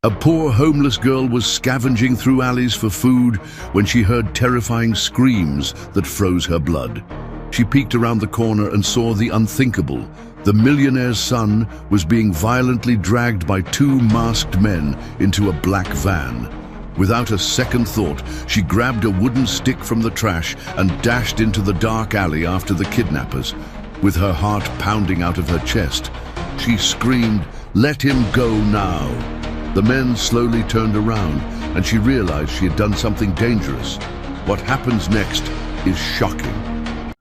A poor homeless girl was scavenging through alleys for food when she heard terrifying screams that froze her blood. She peeked around the corner and saw the unthinkable. The millionaire's son was being violently dragged by two masked men into a black van. Without a second thought, she grabbed a wooden stick from the trash and dashed into the dark alley after the kidnappers. With her heart pounding out of her chest, she screamed, "Let him go now!" The men slowly turned around, and she realized she had done something dangerous. What happens next is shocking.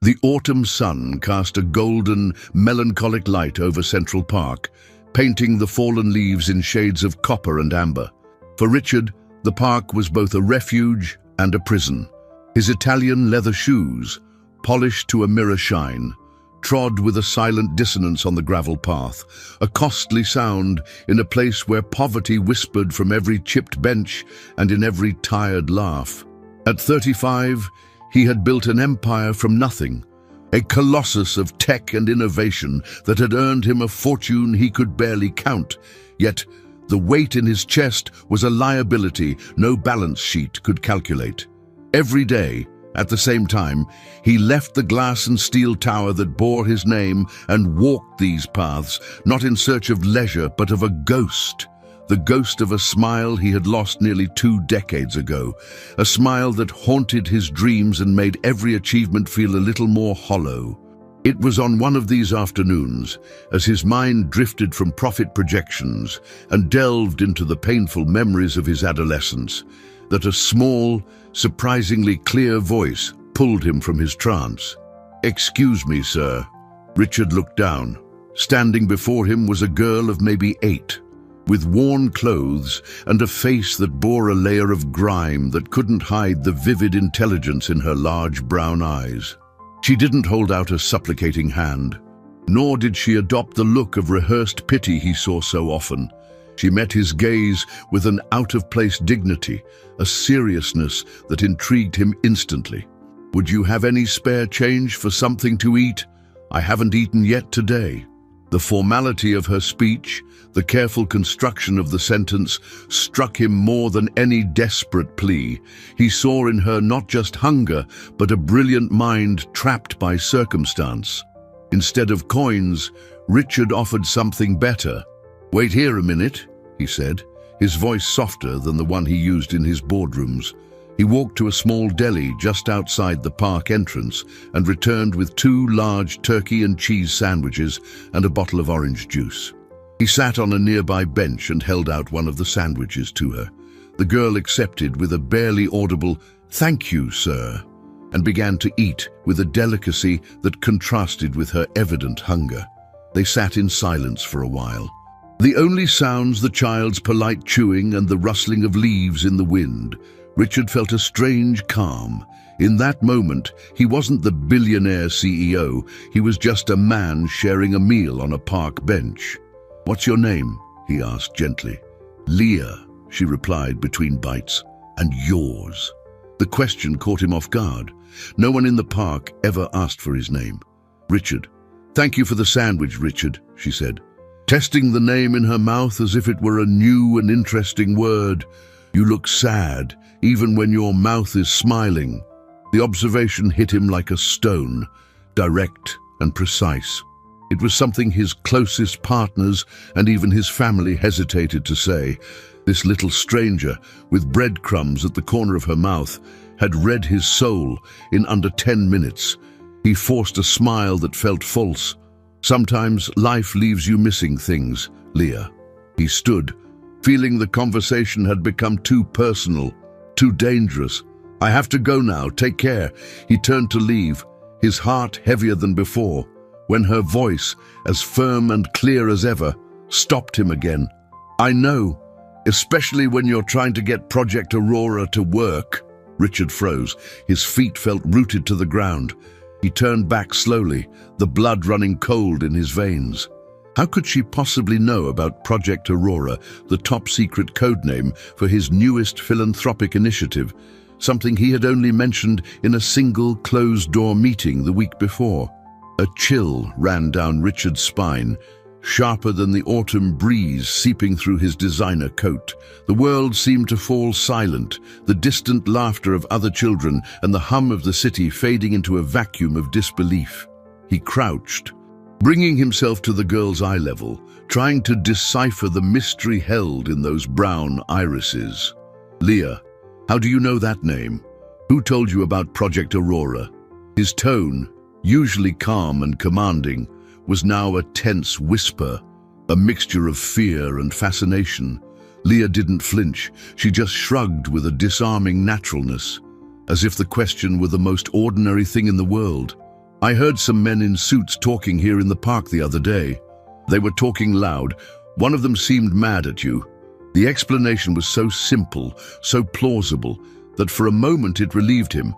The autumn sun cast a golden, melancholic light over Central Park, painting the fallen leaves in shades of copper and amber. For Richard, the park was both a refuge and a prison. His Italian leather shoes, polished to a mirror shine, trod with a silent dissonance on the gravel path, a costly sound in a place where poverty whispered from every chipped bench and in every tired laugh. At 35, he had built an empire from nothing, a colossus of tech and innovation that had earned him a fortune he could barely count. Yet, the weight in his chest was a liability no balance sheet could calculate. Every day, at the same time, he left the glass and steel tower that bore his name and walked these paths, not in search of leisure, but of a ghost. The ghost of a smile he had lost nearly 2 decades ago. A smile that haunted his dreams and made every achievement feel a little more hollow. It was on one of these afternoons, as his mind drifted from profit projections and delved into the painful memories of his adolescence, that a small, surprisingly clear voice pulled him from his trance. "Excuse me, sir." Richard looked down. Standing before him was a girl of maybe 8, with worn clothes and a face that bore a layer of grime that couldn't hide the vivid intelligence in her large brown eyes. She didn't hold out a supplicating hand, nor did she adopt the look of rehearsed pity he saw so often. She met his gaze with an out-of-place dignity, a seriousness that intrigued him instantly. "Would you have any spare change for something to eat? I haven't eaten yet today." The formality of her speech, the careful construction of the sentence, struck him more than any desperate plea. He saw in her not just hunger, but a brilliant mind trapped by circumstance. Instead of coins, Richard offered something better. "Wait here a minute," he said, his voice softer than the one he used in his boardrooms. He walked to a small deli just outside the park entrance and returned with 2 large turkey and cheese sandwiches and a bottle of orange juice. He sat on a nearby bench and held out one of the sandwiches to her. The girl accepted with a barely audible, "Thank you, sir," and began to eat with a delicacy that contrasted with her evident hunger. They sat in silence for a while. The only sounds the child's polite chewing and the rustling of leaves in the wind. Richard felt a strange calm. In that moment, he wasn't the billionaire CEO, he was just a man sharing a meal on a park bench. "What's your name?" he asked gently. "Leah," she replied between bites. "And yours?" The question caught him off guard. No one in the park ever asked for his name. "Richard." "Thank you for the sandwich, Richard," she said, testing the name in her mouth as if it were a new and interesting word. "You look sad, even when your mouth is smiling." The observation hit him like a stone, direct and precise. It was something his closest partners and even his family hesitated to say. This little stranger, with breadcrumbs at the corner of her mouth, had read his soul in under 10 minutes. He forced a smile that felt false. "Sometimes life leaves you missing things, Leah." He stood, feeling the conversation had become too personal, too dangerous. "I have to go now, take care." He turned to leave, his heart heavier than before, when her voice, as firm and clear as ever, stopped him again. "I know, especially when you're trying to get Project Aurora to work." Richard froze. His feet felt rooted to the ground. He turned back slowly, the blood running cold in his veins. How could she possibly know about Project Aurora, the top-secret codename for his newest philanthropic initiative, something he had only mentioned in a single closed-door meeting the week before? A chill ran down Richard's spine. sharper than the autumn breeze seeping through his designer coat. The world seemed to fall silent, the distant laughter of other children and the hum of the city fading into a vacuum of disbelief. He crouched, bringing himself to the girl's eye level, trying to decipher the mystery held in those brown irises. "Leah, how do you know that name? Who told you about Project Aurora?" His tone, usually calm and commanding, was now a tense whisper, a mixture of fear and fascination. Leah didn't flinch. She just shrugged with a disarming naturalness, as if the question were the most ordinary thing in the world. "I heard some men in suits talking here in the park the other day. They were talking loud. One of them seemed mad at you." The explanation was so simple, so plausible, that for a moment it relieved him,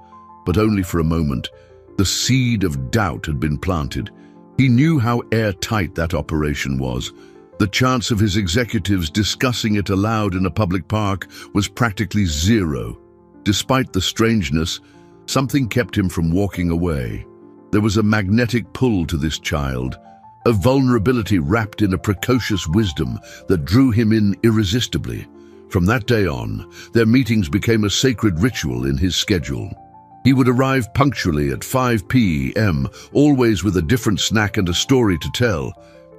but only for a moment. The seed of doubt had been planted. He knew how airtight that operation was. The chance of his executives discussing it aloud in a public park was practically zero. Despite the strangeness, something kept him from walking away. There was a magnetic pull to this child, a vulnerability wrapped in a precocious wisdom that drew him in irresistibly. From that day on, their meetings became a sacred ritual in his schedule. He would arrive punctually at 5 p.m., always with a different snack and a story to tell.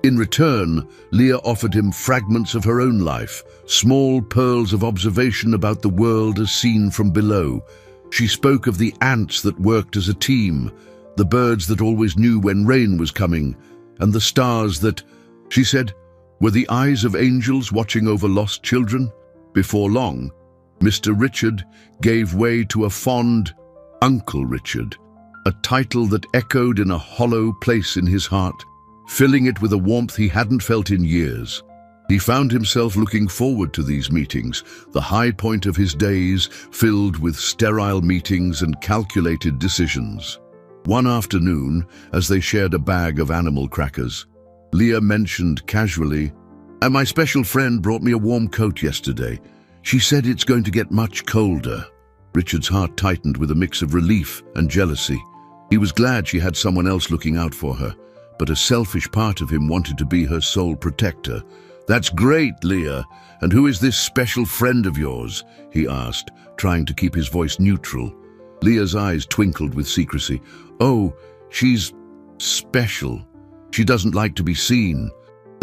In return, Leah offered him fragments of her own life, small pearls of observation about the world as seen from below. She spoke of the ants that worked as a team, the birds that always knew when rain was coming, and the stars that, she said, were the eyes of angels watching over lost children. Before long, Mr. Richard gave way to a fond Uncle Richard, a title that echoed in a hollow place in his heart, filling it with a warmth he hadn't felt in years. He found himself looking forward to these meetings, the high point of his days filled with sterile meetings and calculated decisions. One afternoon, as they shared a bag of animal crackers, Leah mentioned casually, "And my special friend brought me a warm coat yesterday. She said it's going to get much colder." Richard's heart tightened with a mix of relief and jealousy. He was glad she had someone else looking out for her, but a selfish part of him wanted to be her sole protector. "That's great, Leah. And who is this special friend of yours?" he asked, trying to keep his voice neutral. Leah's eyes twinkled with secrecy. "Oh, she's special. She doesn't like to be seen.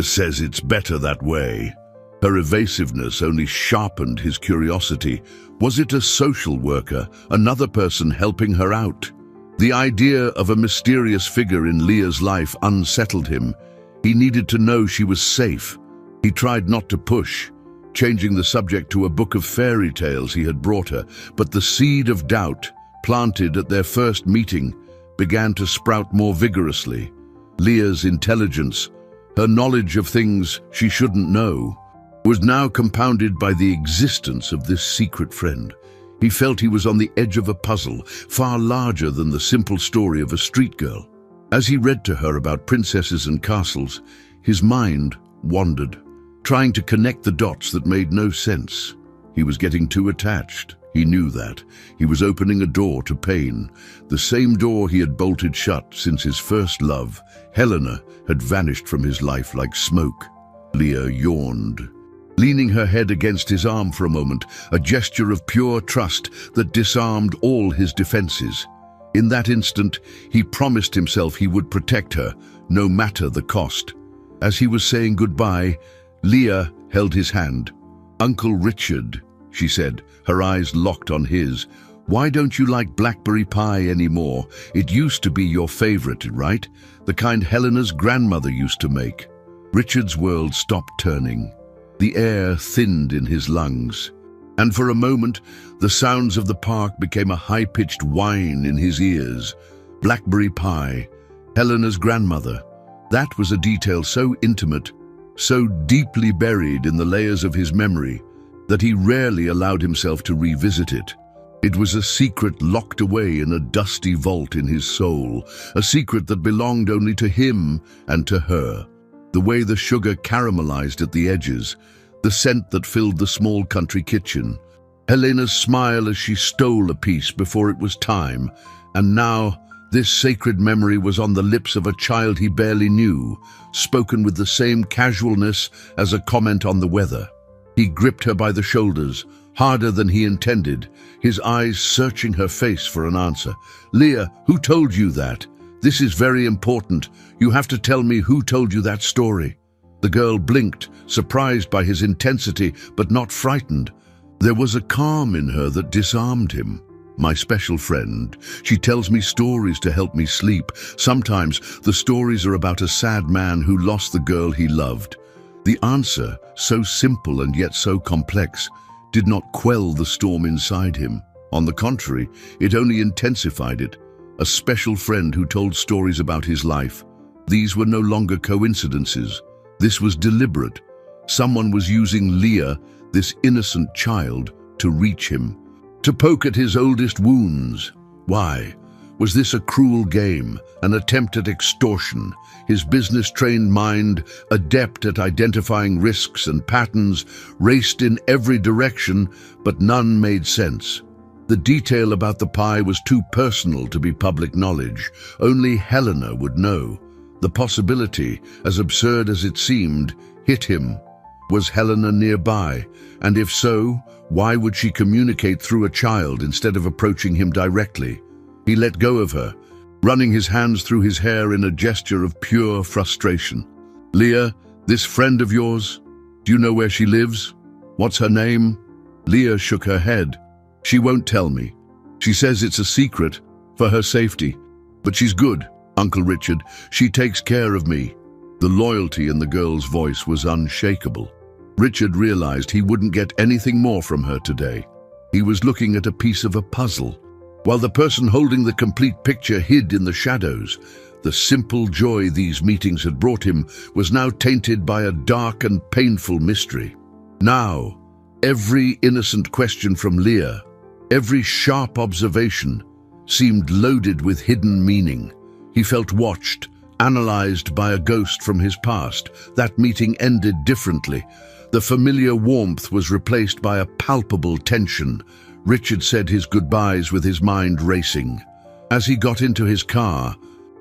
Says it's better that way." Her evasiveness only sharpened his curiosity. Was it a social worker, another person helping her out? The idea of a mysterious figure in Leah's life unsettled him. He needed to know she was safe. He tried not to push, changing the subject to a book of fairy tales he had brought her, but the seed of doubt, planted at their first meeting, began to sprout more vigorously. Leah's intelligence, her knowledge of things she shouldn't know, was now compounded by the existence of this secret friend. He felt he was on the edge of a puzzle, far larger than the simple story of a street girl. As he read to her about princesses and castles, his mind wandered, trying to connect the dots that made no sense. He was getting too attached. He knew that. He was opening a door to pain, the same door he had bolted shut since his first love, Helena, had vanished from his life like smoke. Leah yawned, leaning her head against his arm for a moment, a gesture of pure trust that disarmed all his defenses. In that instant, he promised himself he would protect her, no matter the cost. As he was saying goodbye, Leah held his hand. "Uncle Richard," she said, her eyes locked on his, "why don't you like blackberry pie anymore? It used to be your favorite, right? The kind Helena's grandmother used to make." Richard's world stopped turning. The air thinned in his lungs, and for a moment, the sounds of the park became a high-pitched whine in his ears. Blackberry pie, Helena's grandmother. That was a detail so intimate, so deeply buried in the layers of his memory, that he rarely allowed himself to revisit it. It was a secret locked away in a dusty vault in his soul, a secret that belonged only to him and to her. The way the sugar caramelized at the edges, the scent that filled the small country kitchen, Helena's smile as she stole a piece before it was time, and now This sacred memory was on the lips of a child he barely knew, spoken with the same casualness as a comment on the weather. He gripped her by the shoulders, harder than he intended, his eyes searching her face for an answer. "Leah, who told you that? This is very important. You have to tell me who told you that story." The girl blinked, surprised by his intensity, but not frightened. There was a calm in her that disarmed him. "My special friend. She tells me stories to help me sleep. Sometimes the stories are about a sad man who lost the girl he loved." The answer, so simple and yet so complex, did not quell the storm inside him. On the contrary, it only intensified it. A special friend who told stories about his life. These were no longer coincidences. This was deliberate. Someone was using Leah, this innocent child, to reach him, to poke at his oldest wounds. Why? Was this a cruel game, an attempt at extortion? His business-trained mind, adept at identifying risks and patterns, raced in every direction, but none made sense. The detail about the pie was too personal to be public knowledge. Only Helena would know. The possibility, as absurd as it seemed, hit him. Was Helena nearby? And if so, why would she communicate through a child instead of approaching him directly? He let go of her, running his hands through his hair in a gesture of pure frustration. "Leah, this friend of yours, do you know where she lives? What's her name?" Leah shook her head. "She won't tell me. She says it's a secret, for her safety. But she's good, Uncle Richard. She takes care of me." The loyalty in the girl's voice was unshakable. Richard realized he wouldn't get anything more from her today. He was looking at a piece of a puzzle, while the person holding the complete picture hid in the shadows. The simple joy these meetings had brought him was now tainted by a dark and painful mystery. Now, every innocent question from Leah, every sharp observation, seemed loaded with hidden meaning. He felt watched, analyzed by a ghost from his past. That meeting ended differently. The familiar warmth was replaced by a palpable tension. Richard said his goodbyes with his mind racing. As he got into his car,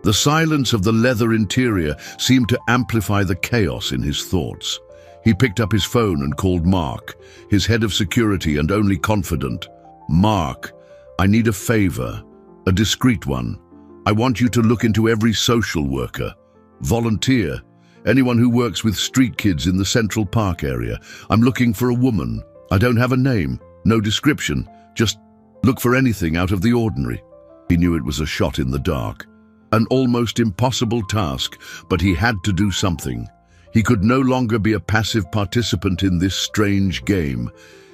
the silence of the leather interior seemed to amplify the chaos in his thoughts. He picked up his phone and called Mark, his head of security and only confidant. "Mark, I need a favor, a discreet one. I want you to look into every social worker, volunteer, anyone who works with street kids in the Central Park area. I'm looking for a woman. I don't have a name, no description. Just look for anything out of the ordinary." He knew it was a shot in the dark, an almost impossible task, but he had to do something. He could no longer be a passive participant in this strange game.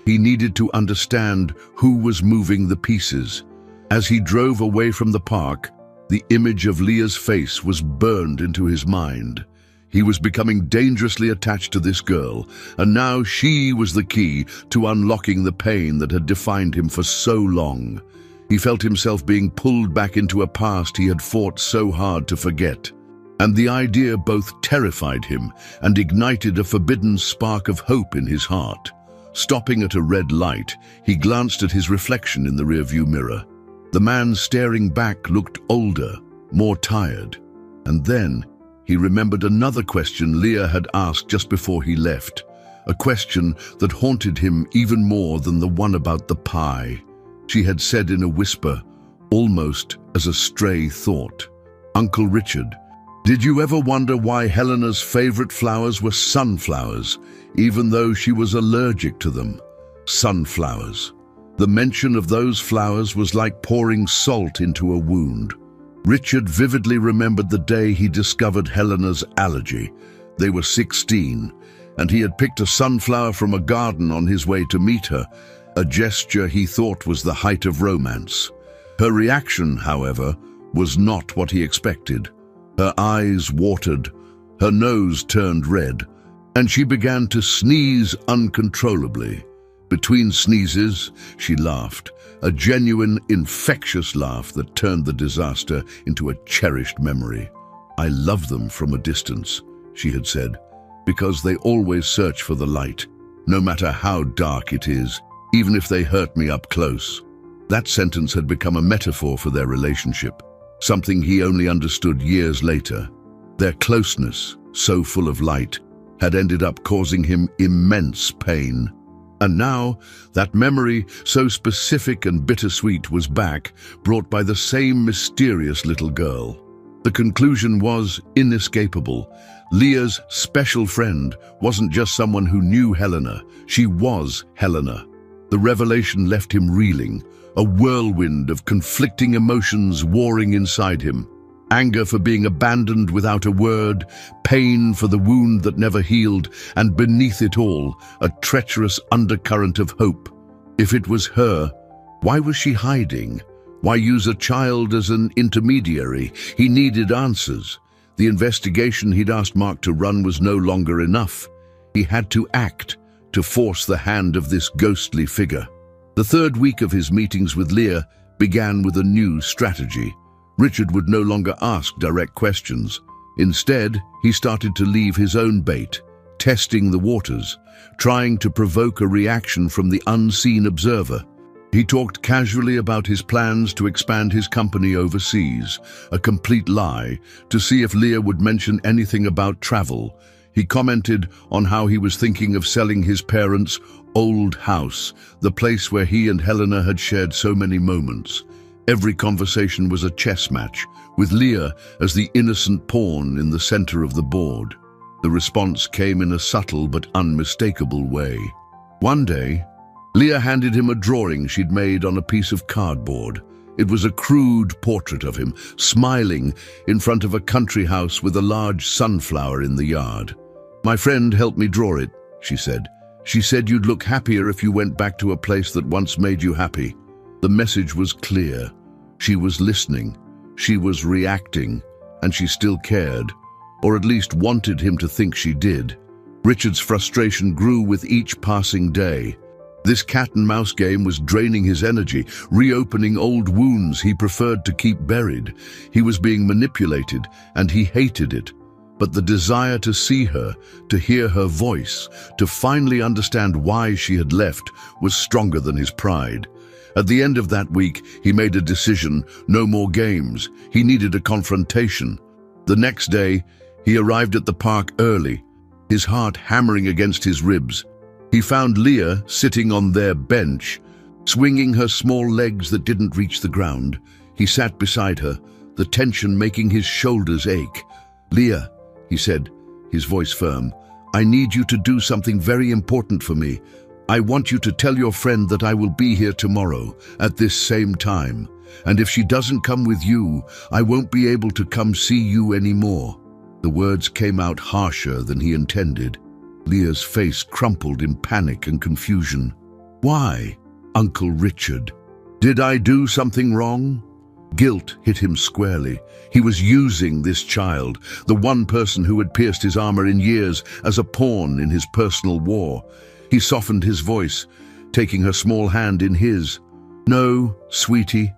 He needed to understand who was moving the pieces. As he drove away from the park, the image of Leah's face was burned into his mind. He was becoming dangerously attached to this girl, and now she was the key to unlocking the pain that had defined him for so long. He felt himself being pulled back into a past he had fought so hard to forget. And the idea both terrified him and ignited a forbidden spark of hope in his heart. Stopping at a red light, he glanced at his reflection in the rearview mirror. The man staring back looked older, more tired. And then he remembered another question Leah had asked just before he left, a question that haunted him even more than the one about the pie. She had said in a whisper, almost as a stray thought, "Uncle Richard, did you ever wonder why Helena's favorite flowers were sunflowers, even though she was allergic to them?" Sunflowers. The mention of those flowers was like pouring salt into a wound. Richard vividly remembered the day he discovered Helena's allergy. They were 16, and he had picked a sunflower from a garden on his way to meet her, a gesture he thought was the height of romance. Her reaction, however, was not what he expected. Her eyes watered, her nose turned red, and she began to sneeze uncontrollably. Between sneezes, she laughed, a genuine, infectious laugh that turned the disaster into a cherished memory. "I love them from a distance," she had said, "because they always search for the light, no matter how dark it is, even if they hurt me up close." That sentence had become a metaphor for their relationship. something he only understood years later. Their closeness, so full of light, had ended up causing him immense pain. And now, that memory, so specific and bittersweet, was back, brought by the same mysterious little girl. The conclusion was inescapable. Leah's special friend wasn't just someone who knew Helena, she was Helena. The revelation left him reeling, a whirlwind of conflicting emotions warring inside him. Anger for being abandoned without a word, pain for the wound that never healed, and beneath it all, a treacherous undercurrent of hope. If it was her, why was she hiding? Why use a child as an intermediary? He needed answers. The investigation he'd asked Mark to run was no longer enough. He had to act, to force the hand of this ghostly figure. The third week of his meetings with Leah began with a new strategy. Richard would no longer ask direct questions. Instead, he started to leave his own bait, testing the waters, trying to provoke a reaction from the unseen observer. He talked casually about his plans to expand his company overseas, a complete lie, to see if Leah would mention anything about travel. He commented on how he was thinking of selling his parents' old house, the place where he and Helena had shared so many moments. Every conversation was a chess match, with Leah as the innocent pawn in the center of the board. The response came in a subtle but unmistakable way. One day, Leah handed him a drawing she'd made on a piece of cardboard. It was a crude portrait of him, smiling in front of a country house with a large sunflower in the yard. "My friend helped me draw it," she said. "She said you'd look happier if you went back to a place that once made you happy." The message was clear. She was listening, she was reacting, and she still cared, or at least wanted him to think she did. Richard's frustration grew with each passing day. This cat-and-mouse game was draining his energy, reopening old wounds he preferred to keep buried. He was being manipulated, and he hated it. But the desire to see her, to hear her voice, to finally understand why she had left, was stronger than his pride. At the end of that week, he made a decision: no more games. He needed a confrontation. The next day, he arrived at the park early, his heart hammering against his ribs. He found Leah sitting on their bench, swinging her small legs that didn't reach the ground. He sat beside her, the tension making his shoulders ache. "Leah," he said, his voice firm, "I need you to do something very important for me. I want you to tell your friend that I will be here tomorrow at this same time. And if she doesn't come with you, I won't be able to come see you anymore." The words came out harsher than he intended. Leah's face crumpled in panic and confusion. "Why, Uncle Richard? Did I do something wrong?" Guilt hit him squarely. He was using this child, the one person who had pierced his armor in years, as a pawn in his personal war. He softened his voice, taking her small hand in his. "No, sweetie,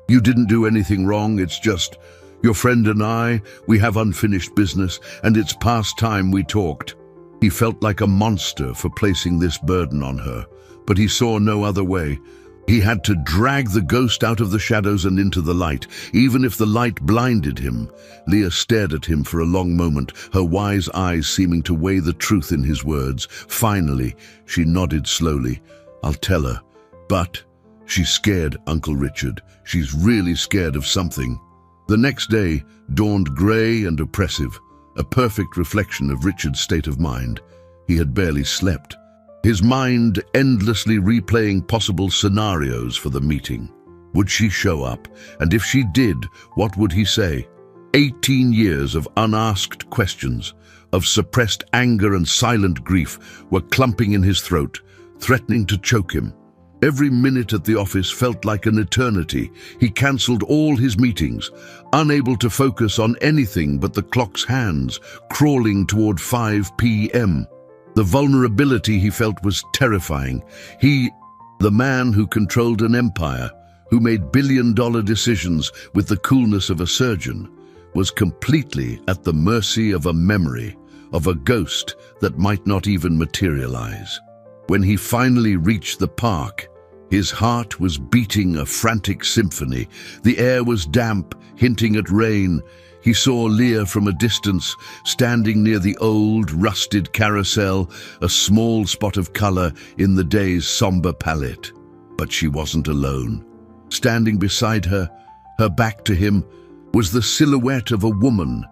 you didn't do anything wrong. It's just, your friend and I, we have unfinished business, and it's past time we talked." He felt like a monster for placing this burden on her, but he saw no other way. He had to drag the ghost out of the shadows and into the light, even if the light blinded him. Leah stared at him for a long moment, her wise eyes seeming to weigh the truth in his words. Finally, she nodded slowly. "I'll tell her. But she's scared, Uncle Richard. She's really scared of something." The next day dawned grey and oppressive, a perfect reflection of Richard's state of mind. He had barely slept, his mind endlessly replaying possible scenarios for the meeting. Would she show up? And if she did, what would he say? 18 years of unasked questions, of suppressed anger and silent grief, were clumping in his throat, threatening to choke him. Every minute at the office felt like an eternity. He cancelled all his meetings, unable to focus on anything but the clock's hands, crawling toward 5 p.m. The vulnerability he felt was terrifying. He, the man who controlled an empire, who made billion-dollar decisions with the coolness of a surgeon, was completely at the mercy of a memory, of a ghost that might not even materialize. When he finally reached the park, His heart was beating a frantic symphony. The air was damp, hinting at rain. He saw Leah from a distance, standing near the old, rusted carousel, a small spot of color in the day's somber palette. But she wasn't alone. Standing beside her, her back to him, was the silhouette of a woman,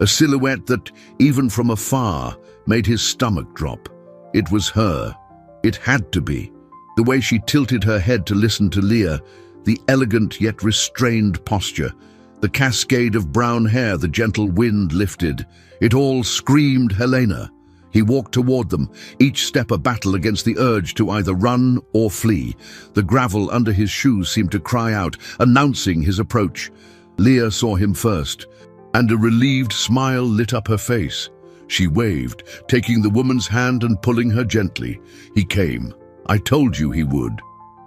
a silhouette that, even from afar, made his stomach drop. It was her. It had to be. The way she tilted her head to listen to Leah, the elegant yet restrained posture, the cascade of brown hair the gentle wind lifted, it all screamed Helena. He walked toward them, each step a battle against the urge to either run or flee. The gravel under his shoes seemed to cry out, announcing his approach. Leah saw him first, and a relieved smile lit up her face. She waved, taking the woman's hand and pulling her gently. He came. I told you he would.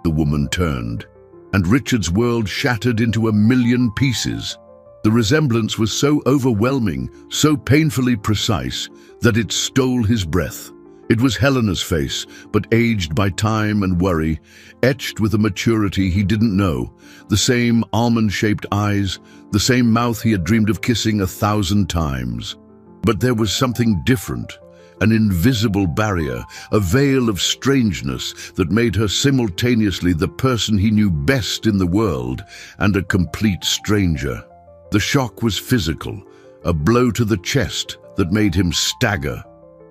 The woman turned, and Richard's world shattered into a million pieces. The resemblance was so overwhelming, so painfully precise, that it stole his breath. It was Helena's face, but aged by time and worry, etched with a maturity he didn't know. The same almond-shaped eyes, the same mouth he had dreamed of kissing 1,000 times. But there was something different. An invisible barrier, a veil of strangeness that made her simultaneously the person he knew best in the world and a complete stranger. The shock was physical, a blow to the chest that made him stagger.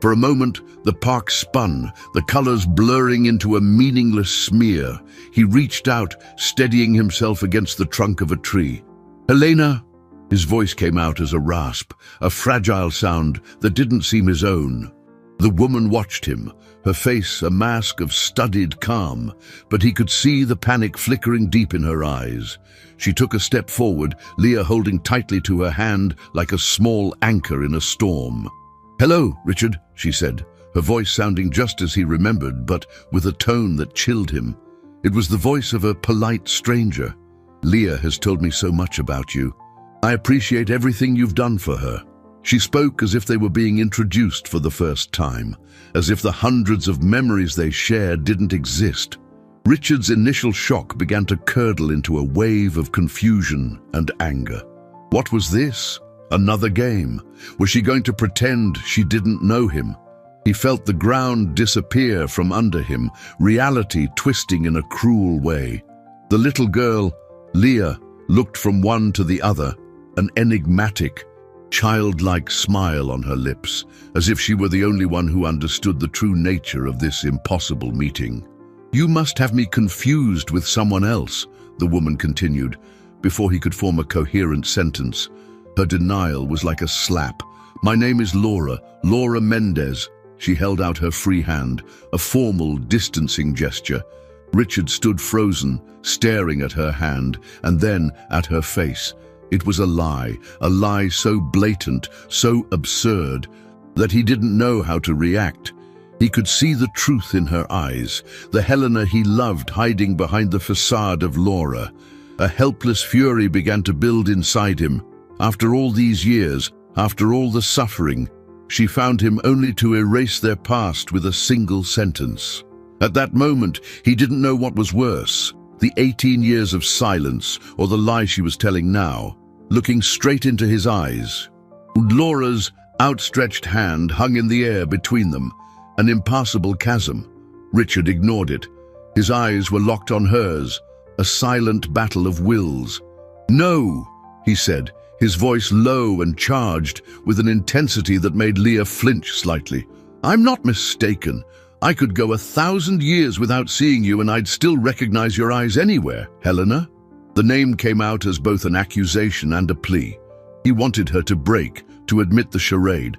For a moment, the park spun, the colors blurring into a meaningless smear. He reached out, steadying himself against the trunk of a tree. "Helena!" His voice came out as a rasp, a fragile sound that didn't seem his own. The woman watched him, her face a mask of studied calm, but he could see the panic flickering deep in her eyes. She took a step forward, Leah holding tightly to her hand like a small anchor in a storm. "Hello, Richard," she said, her voice sounding just as he remembered, but with a tone that chilled him. It was the voice of a polite stranger. "Leah has told me so much about you. I appreciate everything you've done for her." She spoke as if they were being introduced for the first time, as if the hundreds of memories they shared didn't exist. Richard's initial shock began to curdle into a wave of confusion and anger. What was this? Another game? Was she going to pretend she didn't know him? He felt the ground disappear from under him, reality twisting in a cruel way. The little girl, Leah, looked from one to the other, an enigmatic, childlike smile on her lips, as if she were the only one who understood the true nature of this impossible meeting. "You must have me confused with someone else," the woman continued, before he could form a coherent sentence. Her denial was like a slap. "My name is Laura Mendez." She held out her free hand, a formal, distancing gesture. Richard stood frozen, staring at her hand, and then at her face. It was a lie so blatant, so absurd, that he didn't know how to react. He could see the truth in her eyes, the Helena he loved hiding behind the facade of Laura. A helpless fury began to build inside him. After all these years, after all the suffering, she found him only to erase their past with a single sentence. At that moment, he didn't know what was worse, the 18 years of silence or the lie she was telling now. Looking straight into his eyes, Laura's outstretched hand hung in the air between them, an impassable chasm. Richard ignored it. His eyes were locked on hers, a silent battle of wills. "No," he said, his voice low and charged with an intensity that made Leah flinch slightly. "I'm not mistaken. I could go 1,000 years without seeing you and I'd still recognize your eyes anywhere, Helena." The name came out as both an accusation and a plea. He wanted her to break, to admit the charade,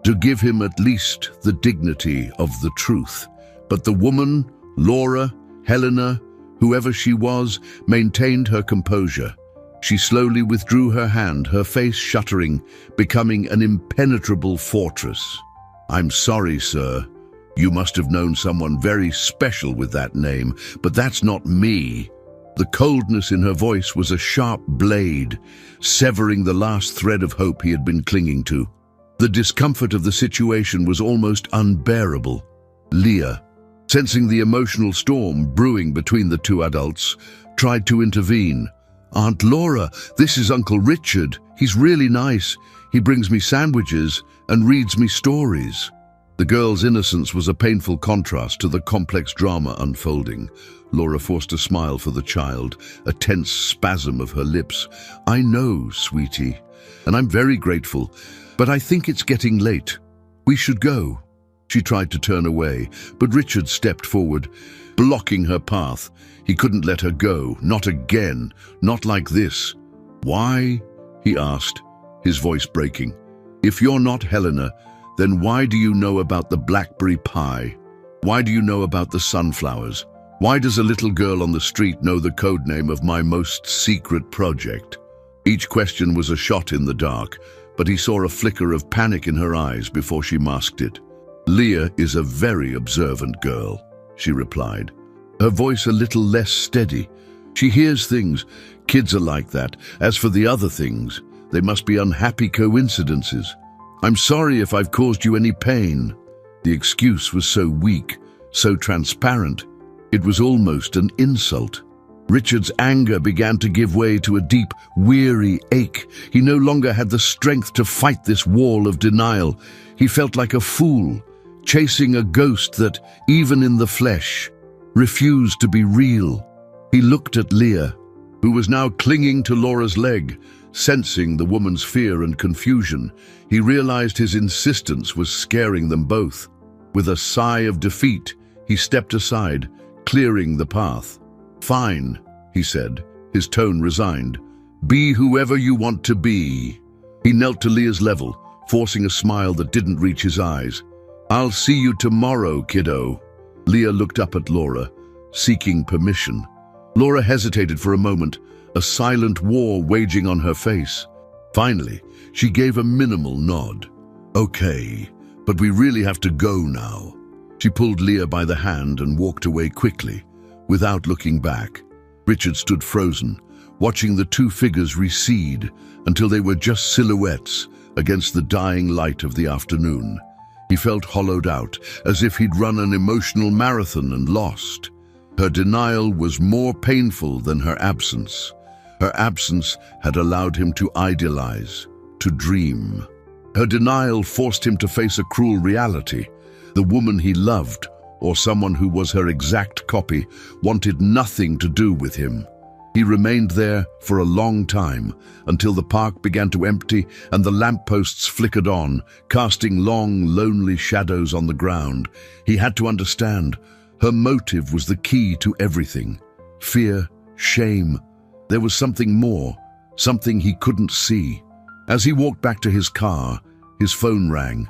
to give him at least the dignity of the truth. But the woman, Laura, Helena, whoever she was, maintained her composure. She slowly withdrew her hand, her face shuddering, becoming an impenetrable fortress. "I'm sorry, sir. You must have known someone very special with that name, but that's not me." The coldness in her voice was a sharp blade, severing the last thread of hope he had been clinging to. The discomfort of the situation was almost unbearable. "Leah, sensing the emotional storm brewing between the two adults, tried to intervene. "Aunt Laura, this is Uncle Richard. He's really nice. He brings me sandwiches and reads me stories." The girl's innocence was a painful contrast to the complex drama unfolding. Laura forced a smile for the child, a tense spasm of her lips. "I know, sweetie, and I'm very grateful, but I think it's getting late. We should go." She tried to turn away, but Richard stepped forward, blocking her path. He couldn't let her go, not again, not like this. "Why?" he asked, his voice breaking. "If you're not Helena, then why do you know about the blackberry pie? Why do you know about the sunflowers? Why does a little girl on the street know the code name of my most secret project?" Each question was a shot in the dark, but he saw a flicker of panic in her eyes before she masked it. "Leah is a very observant girl," she replied, her voice a little less steady. "She hears things. Kids are like that. As for the other things, they must be unhappy coincidences. I'm sorry if I've caused you any pain." The excuse was so weak, so transparent. It was almost an insult. Richard's anger began to give way to a deep, weary ache. He no longer had the strength to fight this wall of denial. He felt like a fool, chasing a ghost that, even in the flesh, refused to be real. He looked at Leah, who was now clinging to Laura's leg. Sensing the woman's fear and confusion, he realized his insistence was scaring them both. With a sigh of defeat, he stepped aside, clearing the path. "Fine," he said, his tone resigned. "Be whoever you want to be." He knelt to Leah's level, forcing a smile that didn't reach his eyes. "I'll see you tomorrow, kiddo." Leah looked up at Laura, seeking permission. Laura hesitated for a moment, a silent war waging on her face. Finally, she gave a minimal nod. "Okay, but we really have to go now." She pulled Leah by the hand and walked away quickly, without looking back. Richard stood frozen, watching the two figures recede until they were just silhouettes against the dying light of the afternoon. He felt hollowed out, as if he'd run an emotional marathon and lost. Her denial was more painful than her absence. Her absence had allowed him to idealize, to dream. Her denial forced him to face a cruel reality. The woman he loved, or someone who was her exact copy, wanted nothing to do with him. He remained there for a long time, until the park began to empty and the lampposts flickered on, casting long, lonely shadows on the ground. He had to understand. Her motive was the key to everything. Fear, shame. There was something more, something he couldn't see. As he walked back to his car, his phone rang.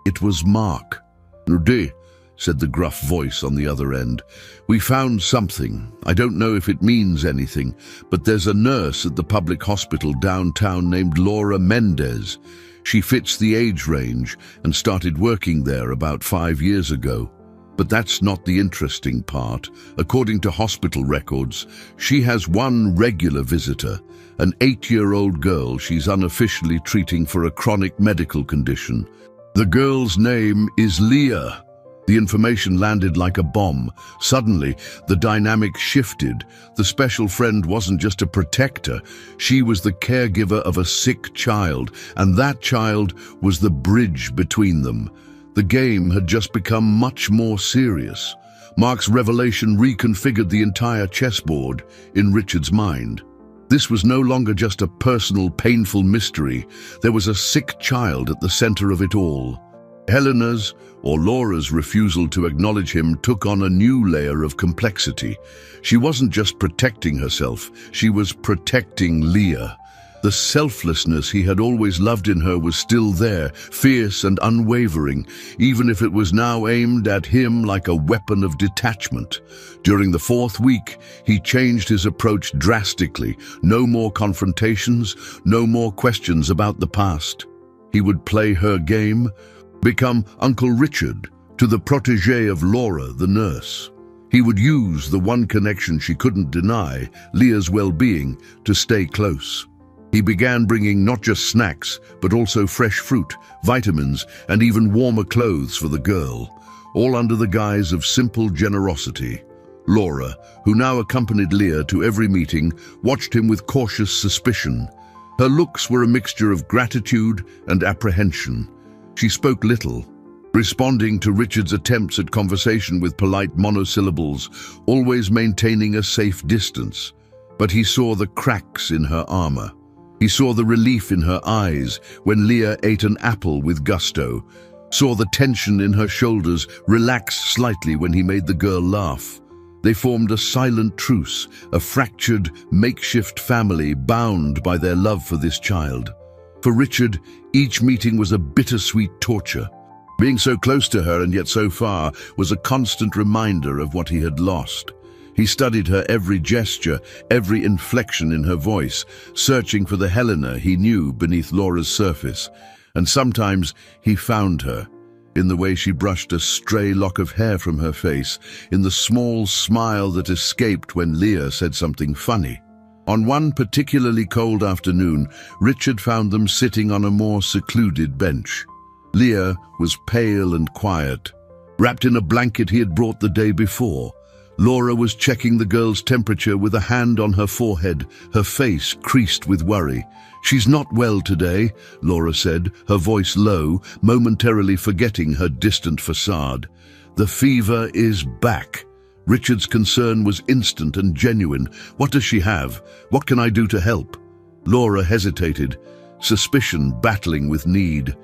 It was Mark. "Rudy," said the gruff voice on the other end. "We found something. I don't know if it means anything, but there's a nurse at the public hospital downtown named Laura Mendez. She fits the age range and started working there about 5 years ago. But that's not the interesting part. According to hospital records, she has one regular visitor, an 8-year-old girl she's unofficially treating for a chronic medical condition. The girl's name is Leah." The information landed like a bomb. Suddenly, the dynamic shifted. The special friend wasn't just a protector. She was the caregiver of a sick child, and that child was the bridge between them. The game had just become much more serious. Mark's revelation reconfigured the entire chessboard in Richard's mind. This was no longer just a personal, painful mystery. There was a sick child at the center of it all. Helena's, or Laura's, refusal to acknowledge him took on a new layer of complexity. She wasn't just protecting herself, she was protecting Leah. The selflessness he had always loved in her was still there, fierce and unwavering, even if it was now aimed at him like a weapon of detachment. During the 4th week, he changed his approach drastically. No more confrontations, no more questions about the past. He would play her game, become Uncle Richard to the protégé of Laura, the nurse. He would use the one connection she couldn't deny, Leah's well-being, to stay close. He began bringing not just snacks, but also fresh fruit, vitamins, and even warmer clothes for the girl. all under the guise of simple generosity. Laura, who now accompanied Leah to every meeting, watched him with cautious suspicion. Her looks were a mixture of gratitude and apprehension. She spoke little, responding to Richard's attempts at conversation with polite monosyllables, always maintaining a safe distance. But he saw the cracks in her armor. He saw the relief in her eyes when Leah ate an apple with gusto, saw the tension in her shoulders relax slightly when he made the girl laugh. They formed a silent truce, a fractured, makeshift family bound by their love for this child. For Richard, each meeting was a bittersweet torture. Being so close to her and yet so far was a constant reminder of what he had lost. He studied her every gesture, every inflection in her voice, searching for the Helena he knew beneath Laura's surface. And sometimes he found her, in the way she brushed a stray lock of hair from her face, in the small smile that escaped when Leah said something funny. On one particularly cold afternoon, Richard found them sitting on a more secluded bench. Leah was pale and quiet, wrapped in a blanket he had brought the day before. Laura was checking the girl's temperature with a hand on her forehead, her face creased with worry. "She's not well today," Laura said, her voice low, momentarily forgetting her distant facade. "The fever is back." Richard's concern was instant and genuine. "What does she have? What can I do to help?" Laura hesitated, suspicion battling with need.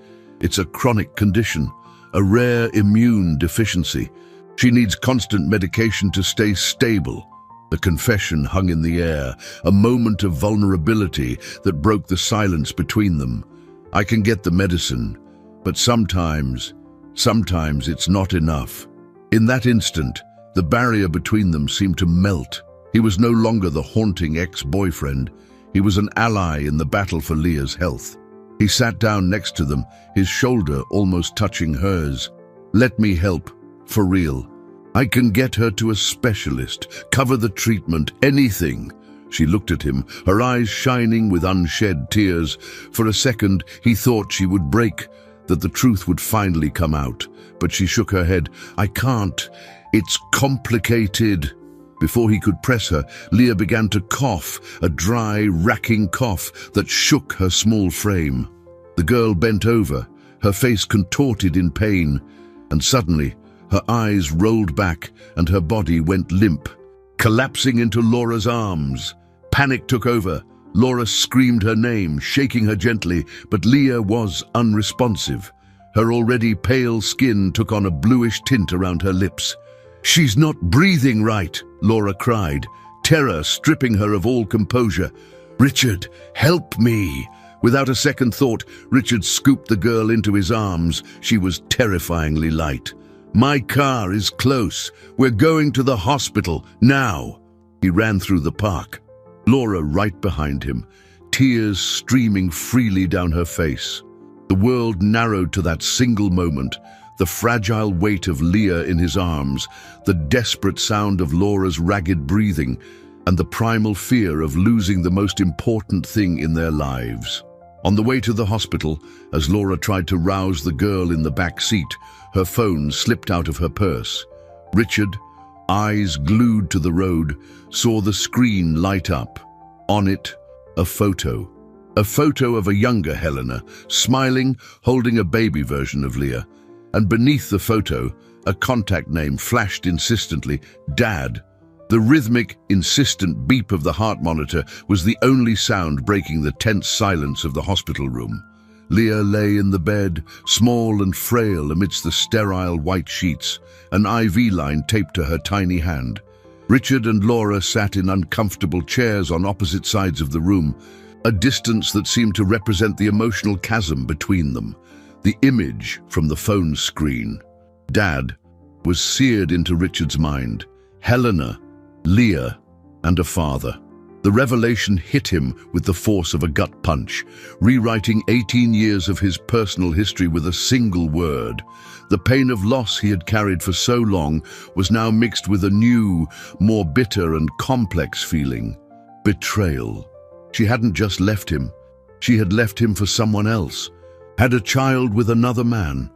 "It's a chronic condition, a rare immune deficiency. She needs constant medication to stay stable." The confession hung in the air, a moment of vulnerability that broke the silence between them. "I can get the medicine, but sometimes it's not enough." In that instant, the barrier between them seemed to melt. He was no longer the haunting ex-boyfriend. He was an ally in the battle for Leah's health. He sat down next to them, his shoulder almost touching hers. "Let me help. For real. I can get her to a specialist, cover the treatment, anything." She looked at him, her eyes shining with unshed tears. For a second, he thought she would break, that the truth would finally come out. But she shook her head. "I can't. It's complicated." Before he could press her, Leah began to cough, a dry, racking cough that shook her small frame. The girl bent over, her face contorted in pain, and suddenly, her eyes rolled back and her body went limp, collapsing into Laura's arms. Panic took over. Laura screamed her name, shaking her gently, but Leah was unresponsive. Her already pale skin took on a bluish tint around her lips. "She's not breathing right," Laura cried, terror stripping her of all composure. "Richard, help me!" Without a second thought, Richard scooped the girl into his arms. She was terrifyingly light. "My car is close. We're going to the hospital, now." He ran through the park. Laura right behind him, tears streaming freely down her face. The world narrowed to that single moment, the fragile weight of Leah in his arms, the desperate sound of Laura's ragged breathing, and the primal fear of losing the most important thing in their lives. On the way to the hospital, as Laura tried to rouse the girl in the back seat, her phone slipped out of her purse. Richard, eyes glued to the road, saw the screen light up. On it, a photo. A photo of a younger Helena, smiling, holding a baby version of Leah. And beneath the photo, a contact name flashed insistently, Dad. The rhythmic, insistent beep of the heart monitor was the only sound breaking the tense silence of the hospital room. Leah lay in the bed, small and frail amidst the sterile white sheets, an IV line taped to her tiny hand. Richard and Laura sat in uncomfortable chairs on opposite sides of the room, a distance that seemed to represent the emotional chasm between them. The image from the phone screen, Dad, was seared into Richard's mind. Helena, Leah, and a father. The revelation hit him with the force of a gut punch, rewriting 18 years of his personal history with a single word. The pain of loss he had carried for so long was now mixed with a new, more bitter and complex feeling. Betrayal. She hadn't just left him. She had left him for someone else, had a child with another man.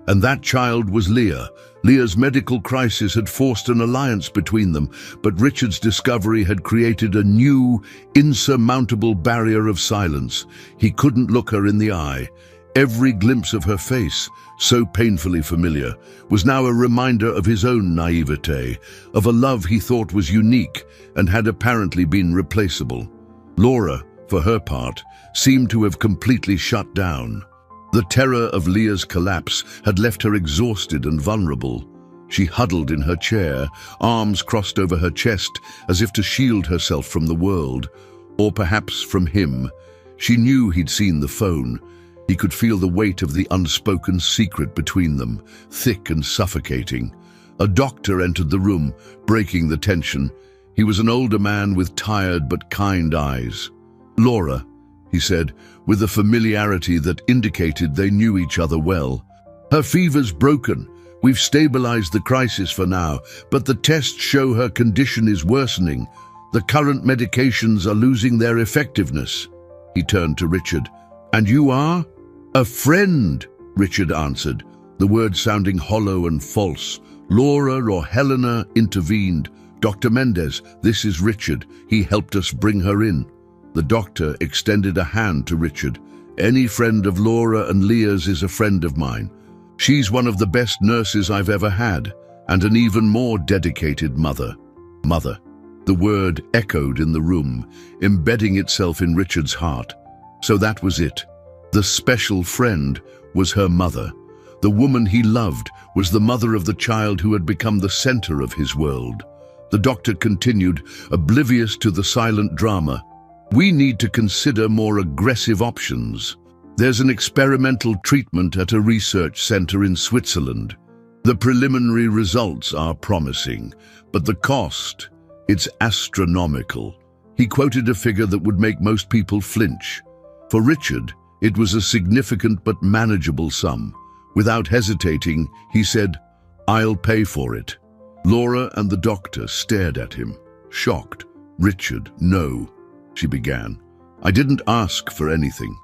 And that child was Leah. Leah's medical crisis had forced an alliance between them, but Richard's discovery had created a new, insurmountable barrier of silence. He couldn't look her in the eye. Every glimpse of her face, so painfully familiar, was now a reminder of his own naivete, of a love he thought was unique and had apparently been replaceable. Laura, for her part, seemed to have completely shut down. The terror of Leah's collapse had left her exhausted and vulnerable. She huddled in her chair, arms crossed over her chest, as if to shield herself from the world, or perhaps from him. She knew he'd seen the phone. He could feel the weight of the unspoken secret between them, thick and suffocating. A doctor entered the room, breaking the tension. He was an older man with tired but kind eyes. "Laura," he said, with a familiarity that indicated they knew each other well. "Her fever's broken. We've stabilized the crisis for now, but the tests show her condition is worsening. The current medications are losing their effectiveness." He turned to Richard. "And you are?" "A friend," Richard answered, the words sounding hollow and false. Laura or Helena intervened. "Dr. Mendez, this is Richard. He helped us bring her in." The doctor extended a hand to Richard. "Any friend of Laura and Leah's is a friend of mine. She's one of the best nurses I've ever had, and an even more dedicated mother." Mother. The word echoed in the room, embedding itself in Richard's heart. So that was it. The special friend was her mother. The woman he loved was the mother of the child who had become the center of his world. The doctor continued, oblivious to the silent drama. "We need to consider more aggressive options. There's an experimental treatment at a research center in Switzerland. The preliminary results are promising, but the cost, it's astronomical." He quoted a figure that would make most people flinch. For Richard, it was a significant but manageable sum. Without hesitating, he said, "I'll pay for it." Laura and the doctor stared at him, shocked. "Richard, no," she began. "I didn't ask for anything."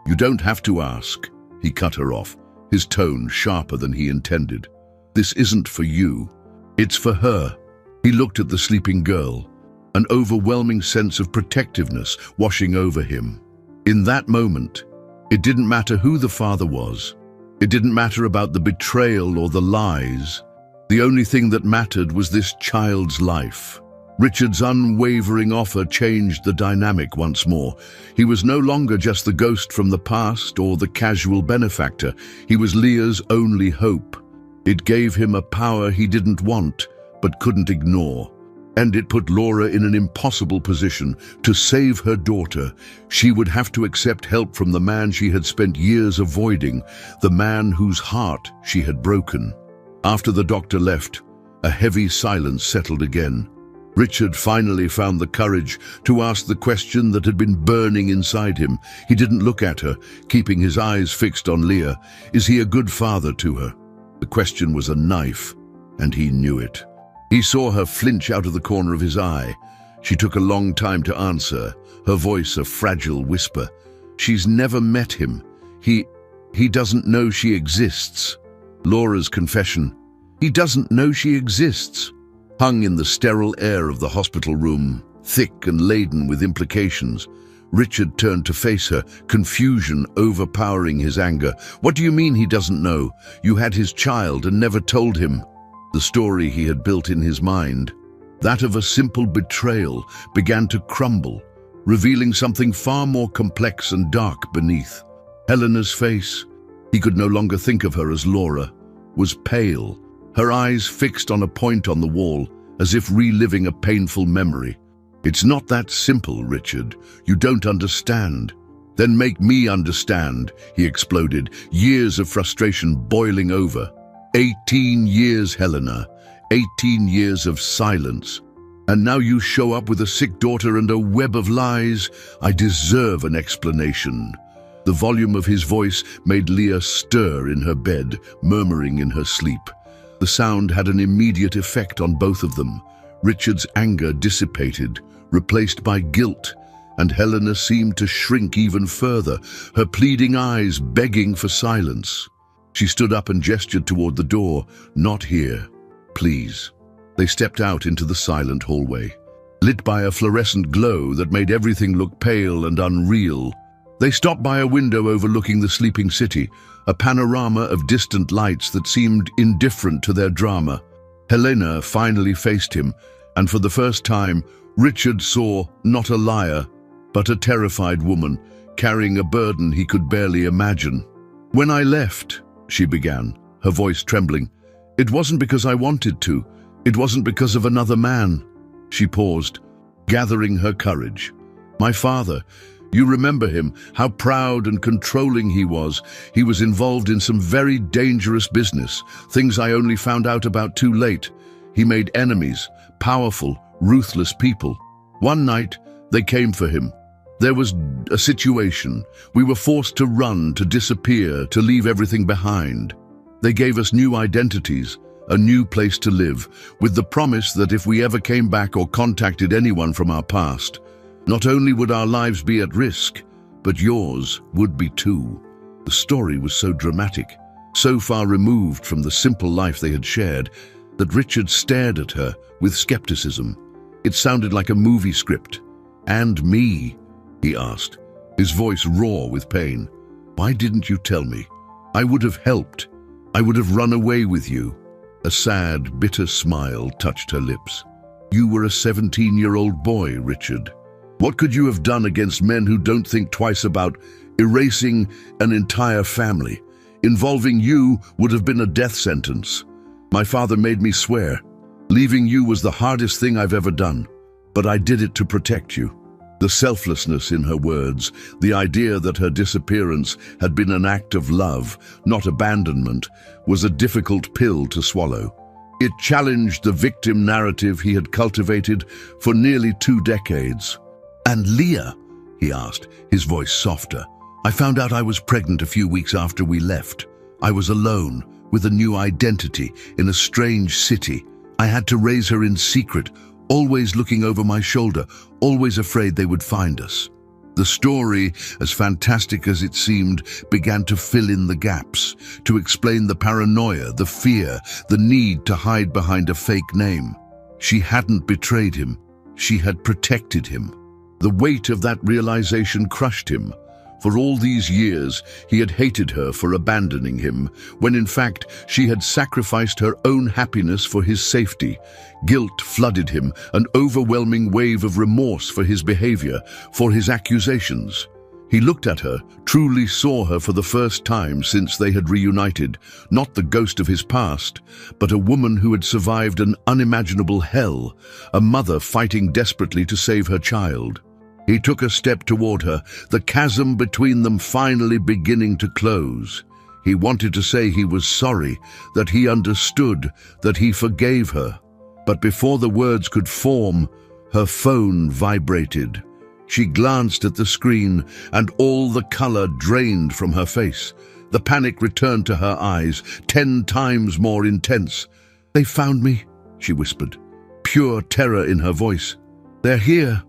"You don't have to ask," he cut her off, his tone sharper than he intended. "This isn't for you. It's for her." He looked at the sleeping girl, an overwhelming sense of protectiveness washing over him. In that moment, it didn't matter who the father was. It didn't matter about the betrayal or the lies. The only thing that mattered was this child's life. Richard's unwavering offer changed the dynamic once more. He was no longer just the ghost from the past or the casual benefactor. He was Leah's only hope. It gave him a power he didn't want, but couldn't ignore. And it put Laura in an impossible position. To save her daughter, she would have to accept help from the man she had spent years avoiding, the man whose heart she had broken. After the doctor left, a heavy silence settled again. Richard finally found the courage to ask the question that had been burning inside him. He didn't look at her, keeping his eyes fixed on Leah. Is he a good father to her? The question was a knife, and he knew it. He saw her flinch out of the corner of his eye. She took a long time to answer, her voice a fragile whisper. She's never met him. He doesn't know she exists. Laura's confession, he doesn't know she exists, hung in the sterile air of the hospital room, thick and laden with implications. Richard turned to face her, confusion overpowering his anger. What do you mean he doesn't know? You had his child and never told him. The story he had built in his mind, that of a simple betrayal, began to crumble, revealing something far more complex and dark beneath. Helena's face, he could no longer think of her as Laura, was pale, her eyes fixed on a point on the wall, as if reliving a painful memory. It's not that simple, Richard. You don't understand. Then make me understand, he exploded, years of frustration boiling over. 18 years, Helena. 18 years of silence. And now you show up with a sick daughter and a web of lies. I deserve an explanation. The volume of his voice made Leah stir in her bed, murmuring in her sleep. The sound had an immediate effect on both of them. Richard's anger dissipated, replaced by guilt, and Helena seemed to shrink even further, her pleading eyes begging for silence. She stood up and gestured toward the door. "Not here, please." They stepped out into the silent hallway, lit by a fluorescent glow that made everything look pale and unreal. They stopped by a window overlooking the sleeping city, a panorama of distant lights that seemed indifferent to their drama. Helena finally faced him, and for the first time, Richard saw not a liar, but a terrified woman, carrying a burden he could barely imagine. "When I left," she began, her voice trembling, "it wasn't because I wanted to. It wasn't because of another man." She paused, gathering her courage. "My father, you remember him, how proud and controlling he was. He was involved in some very dangerous business, things I only found out about too late. He made enemies, powerful, ruthless people. One night, they came for him. There was a situation. We were forced to run, to disappear, to leave everything behind. They gave us new identities, a new place to live, with the promise that if we ever came back or contacted anyone from our past, not only would our lives be at risk, but yours would be too." The story was so dramatic, so far removed from the simple life they had shared, that Richard stared at her with skepticism. It sounded like a movie script. "And me?" he asked, his voice raw with pain. "Why didn't you tell me? I would have helped. I would have run away with you." A sad, bitter smile touched her lips. "You were a 17-year-old boy, Richard. What could you have done against men who don't think twice about erasing an entire family? Involving you would have been a death sentence. My father made me swear. Leaving you was the hardest thing I've ever done, but I did it to protect you." The selflessness in her words, the idea that her disappearance had been an act of love, not abandonment, was a difficult pill to swallow. It challenged the victim narrative he had cultivated for nearly 2 decades. "And Leah?" he asked, his voice softer. "I found out I was pregnant a few weeks after we left. I was alone, with a new identity, in a strange city. I had to raise her in secret, always looking over my shoulder, always afraid they would find us." The story, as fantastic as it seemed, began to fill in the gaps, to explain the paranoia, the fear, the need to hide behind a fake name. She hadn't betrayed him. She had protected him. The weight of that realization crushed him. For all these years, he had hated her for abandoning him, when in fact she had sacrificed her own happiness for his safety. Guilt flooded him, an overwhelming wave of remorse for his behavior, for his accusations. He looked at her, truly saw her for the first time since they had reunited, not the ghost of his past, but a woman who had survived an unimaginable hell, a mother fighting desperately to save her child. He took a step toward her, the chasm between them finally beginning to close. He wanted to say he was sorry, that he understood, that he forgave her. But before the words could form, her phone vibrated. She glanced at the screen, and all the color drained from her face. The panic returned to her eyes, 10 times more intense. "They found me," she whispered, pure terror in her voice. "They're here.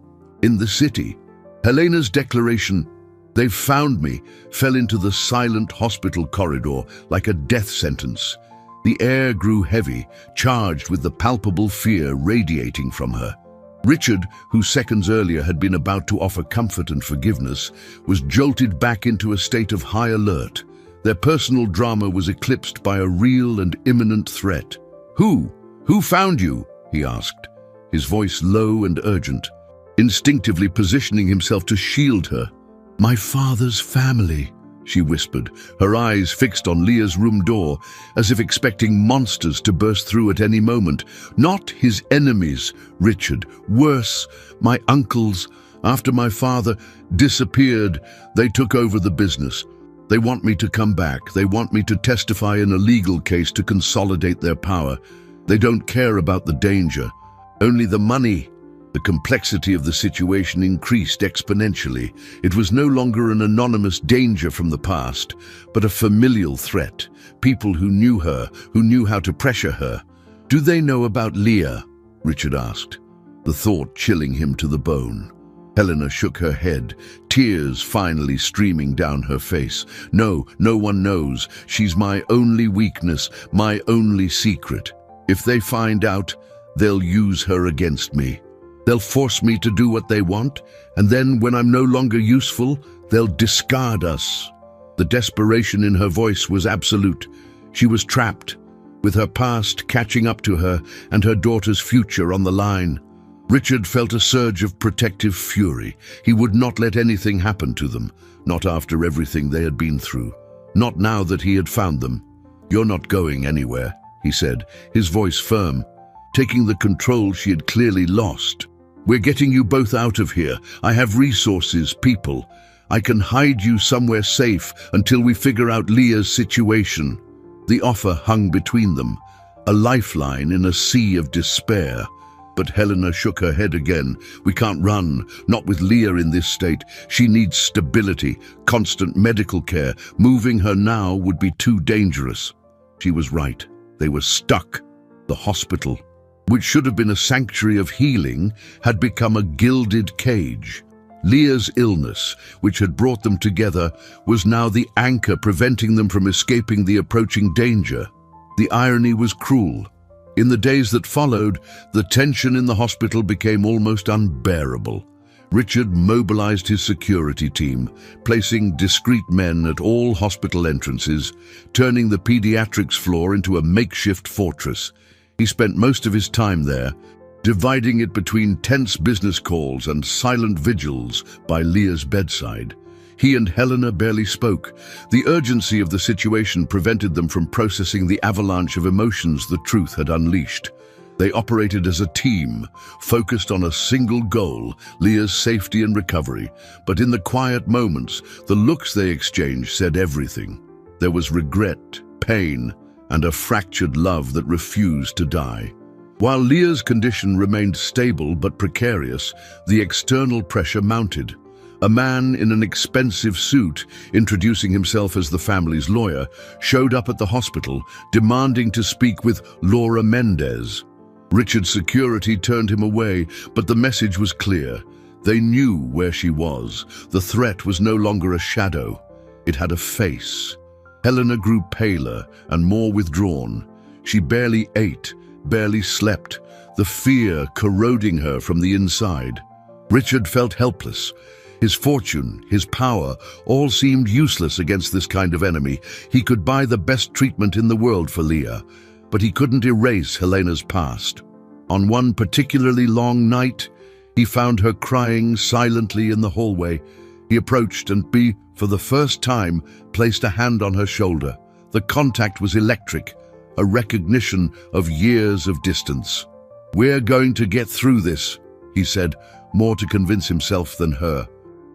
In the city." Helena's declaration, "They've found me," fell into the silent hospital corridor like a death sentence. The air grew heavy, charged with the palpable fear radiating from her. Richard, who seconds earlier had been about to offer comfort and forgiveness, was jolted back into a state of high alert. Their personal drama was eclipsed by a real and imminent threat. Who found you?" he asked, his voice low and urgent, instinctively positioning himself to shield her. "My father's family," she whispered, her eyes fixed on Leah's room door, as if expecting monsters to burst through at any moment. "Not his enemies, Richard. Worse, my uncles. After my father disappeared, they took over the business. They want me to come back. They want me to testify in a legal case to consolidate their power. They don't care about the danger, only the money." The complexity of the situation increased exponentially. It was no longer an anonymous danger from the past, but a familial threat. People who knew her, who knew how to pressure her. "Do they know about Leah?" Richard asked, the thought chilling him to the bone. Helena shook her head, tears finally streaming down her face. No, no one knows. She's my only weakness, my only secret. If they find out, they'll use her against me. They'll force me to do what they want, and then when I'm no longer useful, they'll discard us. The desperation in her voice was absolute. She was trapped, with her past catching up to her and her daughter's future on the line. Richard felt a surge of protective fury. He would not let anything happen to them, not after everything they had been through, not now that he had found them. "You're not going anywhere," he said, his voice firm, taking the control she had clearly lost. "We're getting you both out of here. I have resources, people. I can hide you somewhere safe until we figure out Leah's situation." The offer hung between them, a lifeline in a sea of despair. But Helena shook her head again. "We can't run, not with Leah in this state. She needs stability, constant medical care. Moving her now would be too dangerous." She was right. They were stuck. The hospital, which should have been a sanctuary of healing, had become a gilded cage. Leah's illness, which had brought them together, was now the anchor preventing them from escaping the approaching danger. The irony was cruel. In the days that followed, the tension in the hospital became almost unbearable. Richard mobilized his security team, placing discreet men at all hospital entrances, turning the pediatrics floor into a makeshift fortress. He spent most of his time there, dividing it between tense business calls and silent vigils by Leah's bedside. He and Helena barely spoke. The urgency of the situation prevented them from processing the avalanche of emotions the truth had unleashed. They operated as a team, focused on a single goal, Leah's safety and recovery. But in the quiet moments, the looks they exchanged said everything. There was regret, pain, and a fractured love that refused to die. While Leah's condition remained stable but precarious, the external pressure mounted. A man in an expensive suit, introducing himself as the family's lawyer, showed up at the hospital, demanding to speak with Laura Mendez. Richard's security turned him away, but the message was clear. They knew where she was. The threat was no longer a shadow. It had a face. Helena grew paler and more withdrawn. She barely ate, barely slept, the fear corroding her from the inside. Richard felt helpless. His fortune, his power, all seemed useless against this kind of enemy. He could buy the best treatment in the world for Leah, but he couldn't erase Helena's past. On one particularly long night, he found her crying silently in the hallway. He approached and, for the first time, placed a hand on her shoulder. The contact was electric, a recognition of years of distance. "We're going to get through this," he said, more to convince himself than her.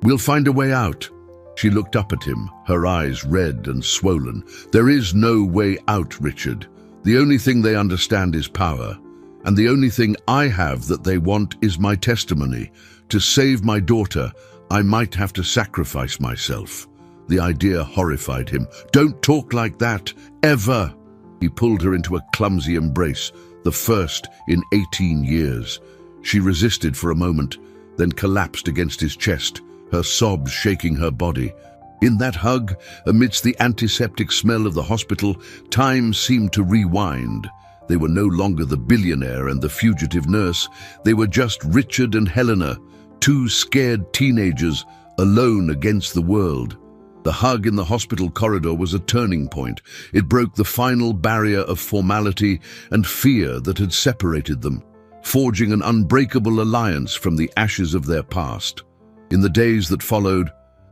"We'll find a way out." She looked up at him, her eyes red and swollen. "There is no way out, Richard. The only thing they understand is power. And the only thing I have that they want is my testimony. To save my daughter, I might have to sacrifice myself." The idea horrified him. "Don't talk like that, ever!" He pulled her into a clumsy embrace, the first in 18 years. She resisted for a moment, then collapsed against his chest, her sobs shaking her body. In that hug, amidst the antiseptic smell of the hospital, time seemed to rewind. They were no longer the billionaire and the fugitive nurse. They were just Richard and Helena, two scared teenagers, alone against the world. The hug in the hospital corridor was a turning point. It broke the final barrier of formality and fear that had separated them, forging an unbreakable alliance from the ashes of their past. In the days that followed,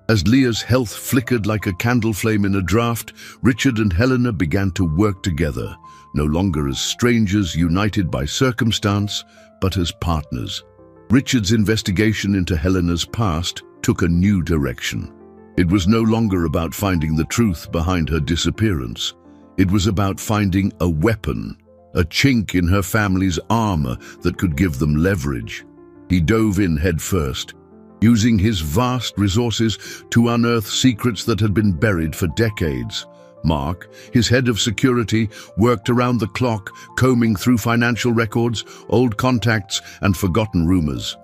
as Leah's health flickered like a candle flame in a draught, Richard and Helena began to work together, no longer as strangers united by circumstance, but as partners. Richard's investigation into Helena's past took a new direction. It was no longer about finding the truth behind her disappearance. It was about finding a weapon, a chink in her family's armor that could give them leverage. He dove in headfirst, using his vast resources to unearth secrets that had been buried for decades. Mark, his head of security, worked around the clock, combing through financial records, old contacts, and forgotten rumors.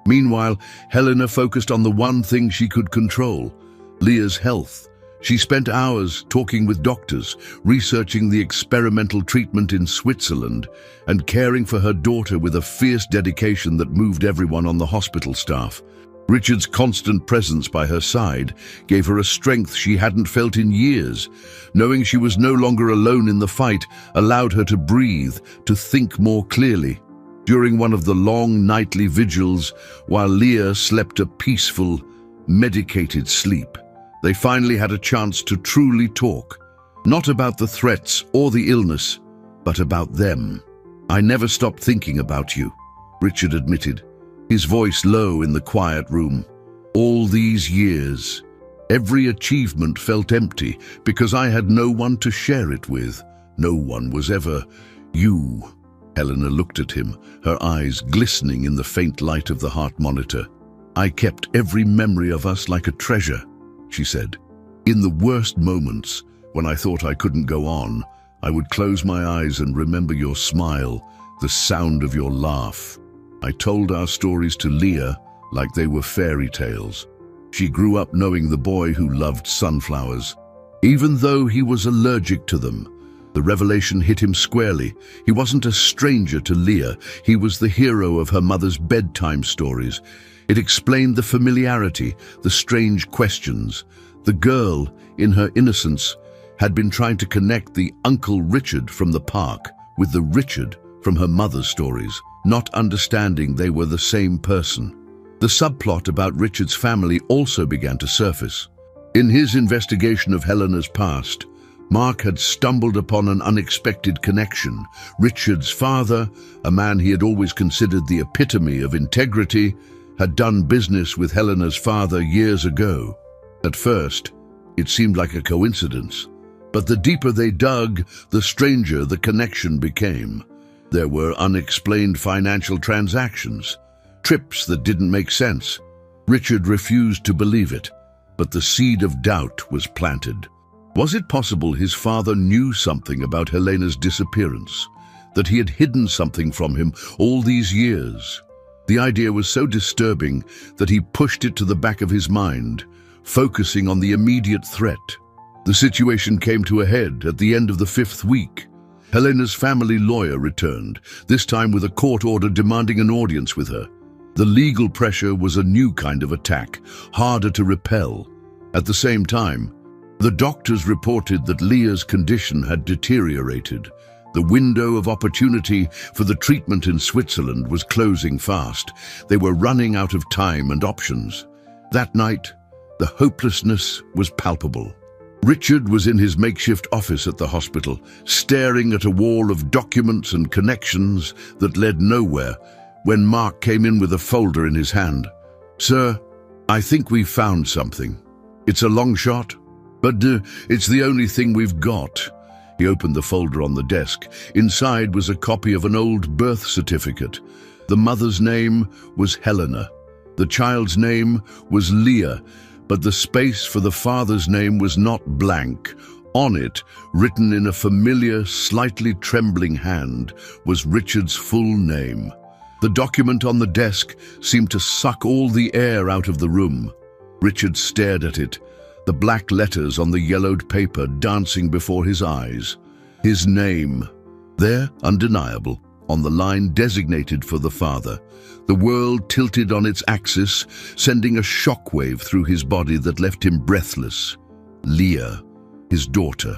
Meanwhile, Helena focused on the one thing she could control, Leah's health. She spent hours talking with doctors, researching the experimental treatment in Switzerland, and caring for her daughter with a fierce dedication that moved everyone on the hospital staff. Richard's constant presence by her side gave her a strength she hadn't felt in years. Knowing she was no longer alone in the fight allowed her to breathe, to think more clearly. During one of the long nightly vigils, while Leah slept a peaceful, medicated sleep, they finally had a chance to truly talk. Not about the threats or the illness, but about them. "I never stopped thinking about you," Richard admitted, his voice low in the quiet room. "All these years, every achievement felt empty because I had no one to share it with. No one was ever you." Helena looked at him, her eyes glistening in the faint light of the heart monitor. "I kept every memory of us like a treasure," she said. "In the worst moments, when I thought I couldn't go on, I would close my eyes and remember your smile, the sound of your laugh. I told our stories to Leah like they were fairy tales. She grew up knowing the boy who loved sunflowers, even though he was allergic to them." The revelation hit him squarely. He wasn't a stranger to Leah. He was the hero of her mother's bedtime stories. It explained the familiarity, the strange questions. The girl, in her innocence, had been trying to connect the Uncle Richard from the park with the Richard from her mother's stories, not understanding they were the same person. The subplot about Richard's family also began to surface. In his investigation of Helena's past, Mark had stumbled upon an unexpected connection. Richard's father, a man he had always considered the epitome of integrity, had done business with Helena's father years ago. At first, it seemed like a coincidence, but the deeper they dug, the stranger the connection became. There were unexplained financial transactions, trips that didn't make sense. Richard refused to believe it, but the seed of doubt was planted. Was it possible his father knew something about Helena's disappearance, that he had hidden something from him all these years? The idea was so disturbing that he pushed it to the back of his mind, focusing on the immediate threat. The situation came to a head at the end of the 5th week. Helena's family lawyer returned, this time with a court order demanding an audience with her. The legal pressure was a new kind of attack, harder to repel. At the same time, the doctors reported that Leah's condition had deteriorated. The window of opportunity for the treatment in Switzerland was closing fast. They were running out of time and options. That night, the hopelessness was palpable. Richard was in his makeshift office at the hospital, staring at a wall of documents and connections that led nowhere, when Mark came in with a folder in his hand. "Sir, I think we've found something. It's a long shot, but it's the only thing we've got." He opened the folder on the desk. Inside was a copy of an old birth certificate. The mother's name was Helena. The child's name was Leah, but the space for the father's name was not blank. On it, written in a familiar, slightly trembling hand, was Richard's full name. The document on the desk seemed to suck all the air out of the room. Richard stared at it, the black letters on the yellowed paper dancing before his eyes. His name, there, undeniable, on the line designated for the father. The world tilted on its axis, sending a shockwave through his body that left him breathless. Leah, his daughter,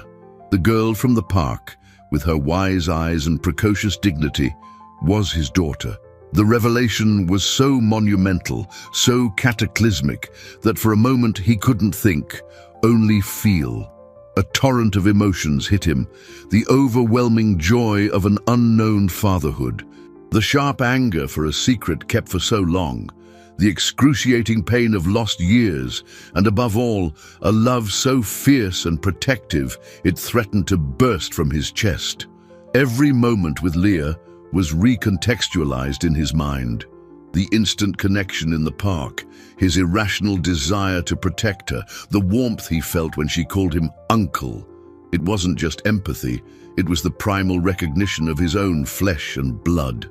the girl from the park, with her wise eyes and precocious dignity, was his daughter. The revelation was so monumental, so cataclysmic, that for a moment he couldn't think, only feel. A torrent of emotions hit him, the overwhelming joy of an unknown fatherhood, the sharp anger for a secret kept for so long, the excruciating pain of lost years, and above all, a love so fierce and protective it threatened to burst from his chest. Every moment with Leah was recontextualized in his mind. The instant connection in the park, his irrational desire to protect her, the warmth he felt when she called him uncle. It wasn't just empathy, it was the primal recognition of his own flesh and blood.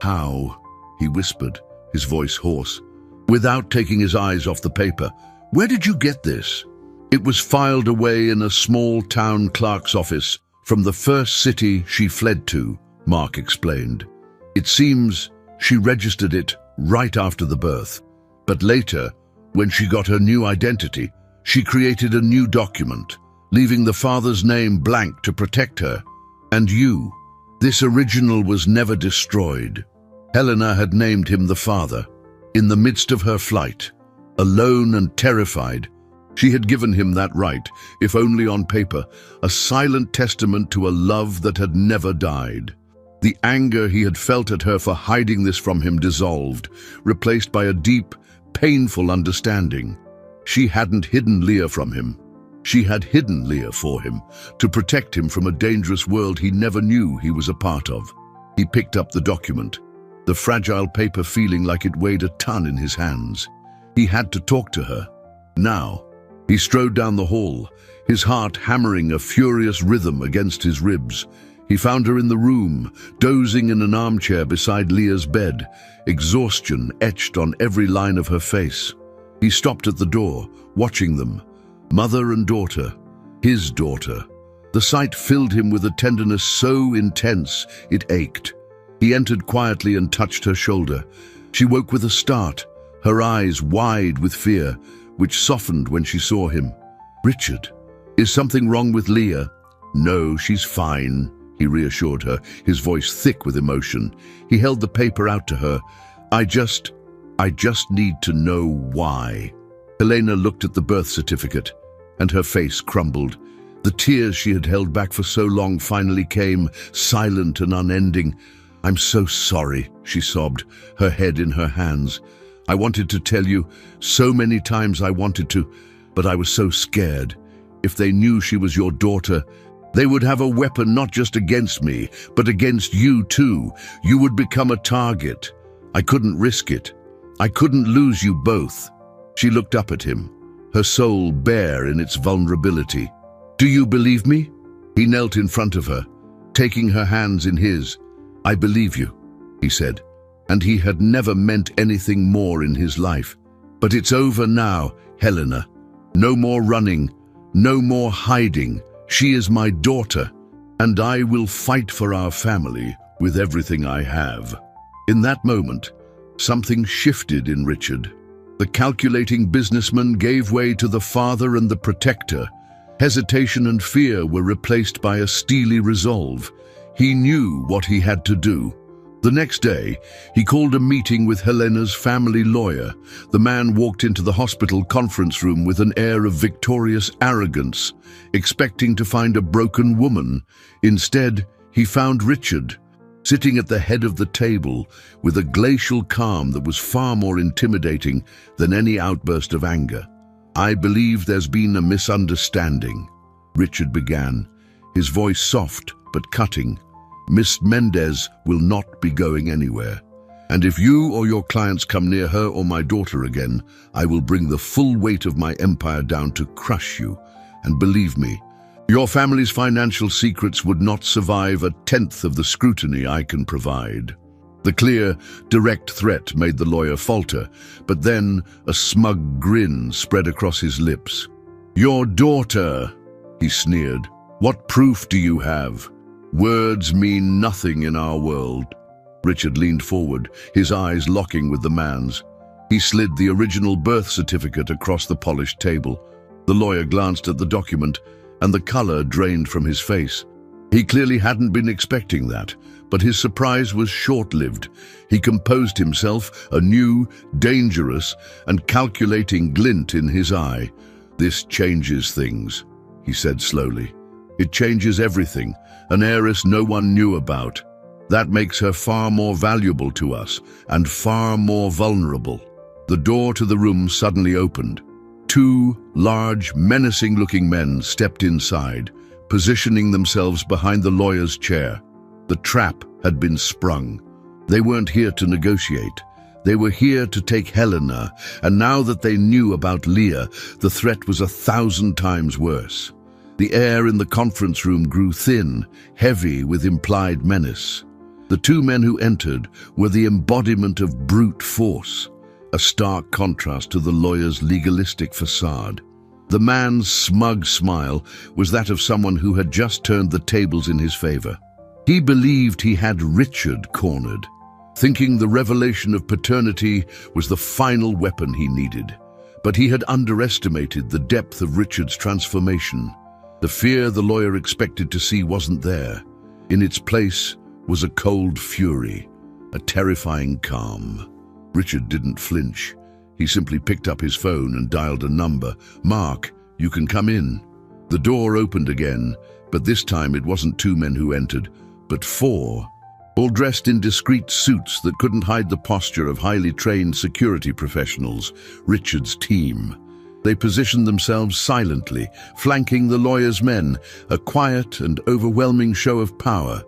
"How?" he whispered, his voice hoarse. Without taking his eyes off the paper, "Where did you get this?" "It was filed away in a small town clerk's office from the first city she fled to," Mark explained. "It seems she registered it right after the birth. But later, when she got her new identity, she created a new document, leaving the father's name blank to protect her. And you. This original was never destroyed." Helena had named him the father. In the midst of her flight, alone and terrified, she had given him that right, if only on paper, a silent testament to a love that had never died. The anger he had felt at her for hiding this from him dissolved, replaced by a deep, painful understanding. She hadn't hidden Leah from him. She had hidden Leah for him, to protect him from a dangerous world he never knew he was a part of. He picked up the document, the fragile paper feeling like it weighed a ton in his hands. He had to talk to her. Now, he strode down the hall, his heart hammering a furious rhythm against his ribs. He found her in the room, dozing in an armchair beside Leah's bed, exhaustion etched on every line of her face. He stopped at the door, watching them, mother and daughter, his daughter. The sight filled him with a tenderness so intense it ached. He entered quietly and touched her shoulder. She woke with a start, her eyes wide with fear, which softened when she saw him. "Richard, is something wrong with Leah?" "No, she's fine," he reassured her, his voice thick with emotion. He held the paper out to her. I just need to know why." Helena looked at the birth certificate, and her face crumbled. The tears she had held back for so long finally came, silent and unending. "I'm so sorry," she sobbed, her head in her hands. "I wanted to tell you, so many times I wanted to, but I was so scared. If they knew she was your daughter, they would have a weapon not just against me, but against you too. You would become a target. I couldn't risk it. I couldn't lose you both." She looked up at him, her soul bare in its vulnerability. "Do you believe me?" He knelt in front of her, taking her hands in his. "I believe you," he said, and he had never meant anything more in his life. "But it's over now, Helena. No more running, no more hiding. She is my daughter, and I will fight for our family with everything I have." In that moment, something shifted in Richard. The calculating businessman gave way to the father and the protector. Hesitation and fear were replaced by a steely resolve. He knew what he had to do. The next day, he called a meeting with Helena's family lawyer. The man walked into the hospital conference room with an air of victorious arrogance, expecting to find a broken woman. Instead, he found Richard, sitting at the head of the table with a glacial calm that was far more intimidating than any outburst of anger. "I believe there's been a misunderstanding," Richard began, his voice soft but cutting. "Miss Mendez will not be going anywhere. And if you or your clients come near her or my daughter again, I will bring the full weight of my empire down to crush you. And believe me, your family's financial secrets would not survive 1/10 of the scrutiny I can provide." The clear, direct threat made the lawyer falter, but then a smug grin spread across his lips. "Your daughter," he sneered. "What proof do you have? Words mean nothing in our world." Richard leaned forward, his eyes locking with the man's. He slid the original birth certificate across the polished table. The lawyer glanced at the document, and the color drained from his face. He clearly hadn't been expecting that, but his surprise was short-lived. He composed himself, a new, dangerous, and calculating glint in his eye. "This changes things," he said slowly. "It changes everything, an heiress no one knew about. That makes her far more valuable to us, and far more vulnerable." The door to the room suddenly opened. Two large, menacing-looking men stepped inside, positioning themselves behind the lawyer's chair. The trap had been sprung. They weren't here to negotiate. They were here to take Helena, and now that they knew about Leah, the threat was 1,000 times worse. The air in the conference room grew thin, heavy with implied menace. The two men who entered were the embodiment of brute force, a stark contrast to the lawyer's legalistic facade. The man's smug smile was that of someone who had just turned the tables in his favor. He believed he had Richard cornered, thinking the revelation of paternity was the final weapon he needed. But he had underestimated the depth of Richard's transformation. The fear the lawyer expected to see wasn't there. In its place was a cold fury, a terrifying calm. Richard didn't flinch. He simply picked up his phone and dialed a number. "Mark, you can come in." The door opened again, but this time it wasn't two men who entered, but four, all dressed in discreet suits that couldn't hide the posture of highly trained security professionals, Richard's team. They positioned themselves silently, flanking the lawyer's men, a quiet and overwhelming show of power.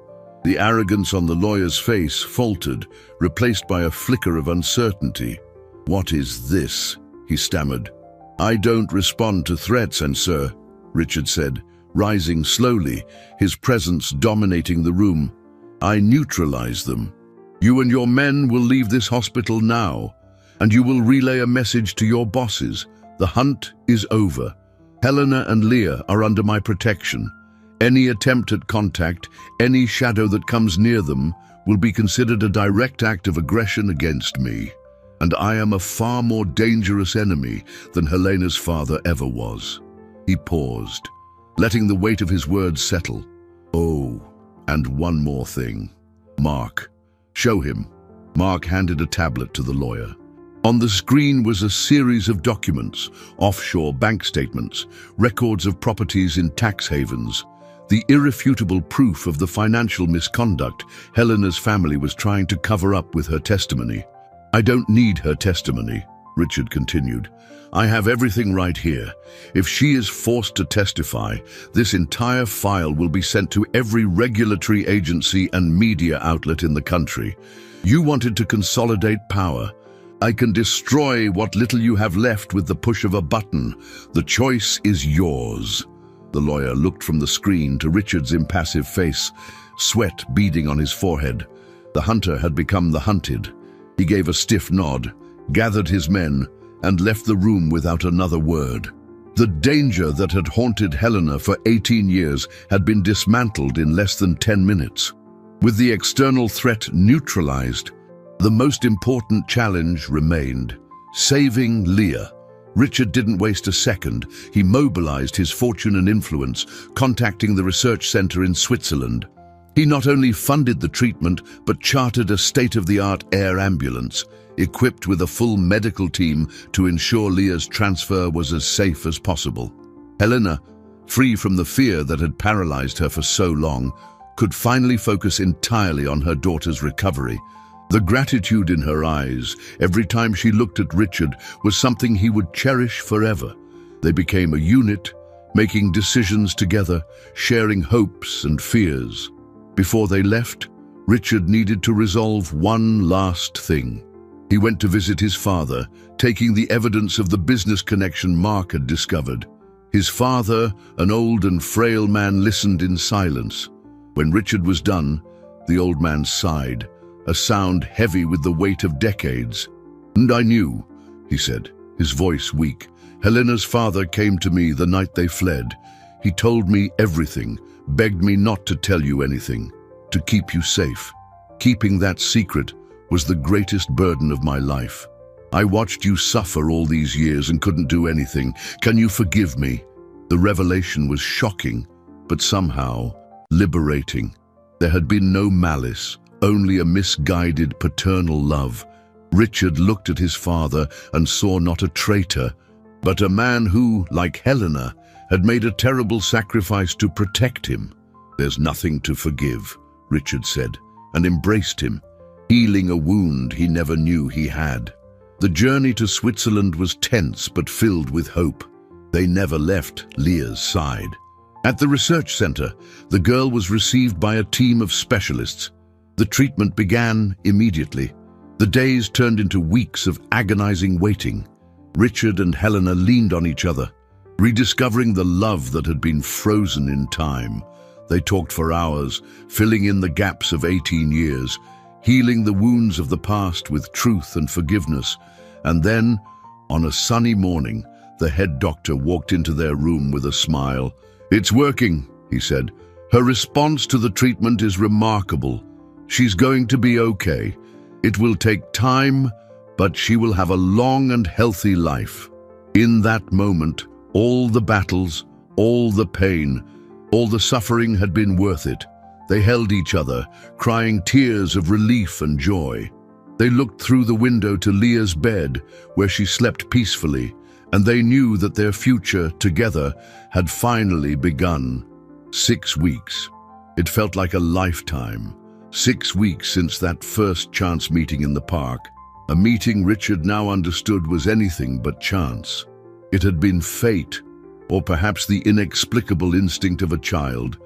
The arrogance on the lawyer's face faltered, replaced by a flicker of uncertainty. "What is this?" he stammered. "I don't respond to threats, and sir," Richard said, rising slowly, his presence dominating the room. "I neutralize them. You and your men will leave this hospital now, and you will relay a message to your bosses. The hunt is over. Helena and Leah are under my protection. Any attempt at contact, any shadow that comes near them, will be considered a direct act of aggression against me. And I am a far more dangerous enemy than Helena's father ever was." He paused, letting the weight of his words settle. "Oh, and one more thing. Mark, show him." Mark handed a tablet to the lawyer. On the screen was a series of documents, offshore bank statements, records of properties in tax havens, the irrefutable proof of the financial misconduct Helena's family was trying to cover up with her testimony. "I don't need her testimony," Richard continued. "I have everything right here. If she is forced to testify, this entire file will be sent to every regulatory agency and media outlet in the country. You wanted to consolidate power. I can destroy what little you have left with the push of a button. The choice is yours." The lawyer looked from the screen to Richard's impassive face, sweat beading on his forehead. The hunter had become the hunted. He gave a stiff nod, gathered his men, and left the room without another word. The danger that had haunted Helena for 18 years had been dismantled in less than 10 minutes. With the external threat neutralized, the most important challenge remained: saving Leah. Richard didn't waste a second. He mobilized his fortune and influence, contacting the research center in Switzerland. He not only funded the treatment, but chartered a state-of-the-art air ambulance, equipped with a full medical team to ensure Leah's transfer was as safe as possible. Helena, free from the fear that had paralyzed her for so long, could finally focus entirely on her daughter's recovery. The gratitude in her eyes, every time she looked at Richard, was something he would cherish forever. They became a unit, making decisions together, sharing hopes and fears. Before they left, Richard needed to resolve one last thing. He went to visit his father, taking the evidence of the business connection Mark had discovered. His father, an old and frail man, listened in silence. When Richard was done, the old man sighed, a sound heavy with the weight of decades. "And I knew," he said, his voice weak. "Helena's father came to me the night they fled. He told me everything, begged me not to tell you anything, to keep you safe. Keeping that secret was the greatest burden of my life. I watched you suffer all these years and couldn't do anything. Can you forgive me?" The revelation was shocking, but somehow liberating. There had been no malice, only a misguided paternal love. Richard looked at his father and saw not a traitor, but a man who, like Helena, had made a terrible sacrifice to protect him. "There's nothing to forgive," Richard said, and embraced him, healing a wound he never knew he had. The journey to Switzerland was tense but filled with hope. They never left Leah's side. At the research center, the girl was received by a team of specialists. The treatment began immediately. The days turned into weeks of agonizing waiting. Richard and Helena leaned on each other, rediscovering the love that had been frozen in time. They talked for hours, filling in the gaps of 18 years, healing the wounds of the past with truth and forgiveness. And then, on a sunny morning, the head doctor walked into their room with a smile. "It's working," he said. "Her response to the treatment is remarkable. She's going to be okay. It will take time, but she will have a long and healthy life." In that moment, all the battles, all the pain, all the suffering had been worth it. They held each other, crying tears of relief and joy. They looked through the window to Leah's bed, where she slept peacefully, and they knew that their future together had finally begun. 6 weeks. It felt like a lifetime. 6 weeks since that first chance meeting in the park. A meeting Richard now understood was anything but chance. It had been fate, or perhaps the inexplicable instinct of a child,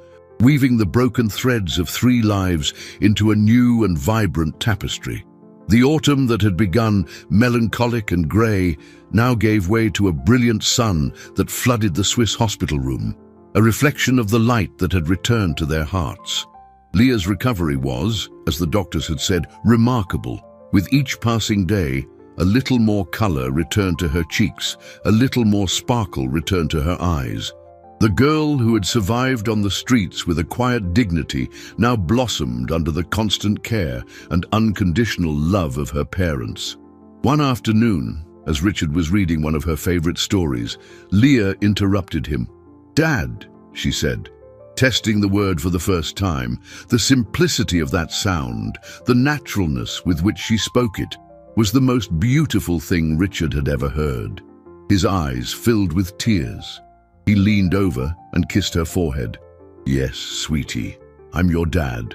weaving the broken threads of 3 lives into a new and vibrant tapestry. The autumn that had begun melancholic and grey now gave way to a brilliant sun that flooded the Swiss hospital room, a reflection of the light that had returned to their hearts. Leah's recovery was, as the doctors had said, remarkable. With each passing day, a little more colour returned to her cheeks, a little more sparkle returned to her eyes. The girl who had survived on the streets with a quiet dignity now blossomed under the constant care and unconditional love of her parents. One afternoon, as Richard was reading one of her favourite stories, Leah interrupted him. "Dad," she said, testing the word for the first time. The simplicity of that sound, the naturalness with which she spoke it, was the most beautiful thing Richard had ever heard. His eyes filled with tears. He leaned over and kissed her forehead. "Yes, sweetie, I'm your dad."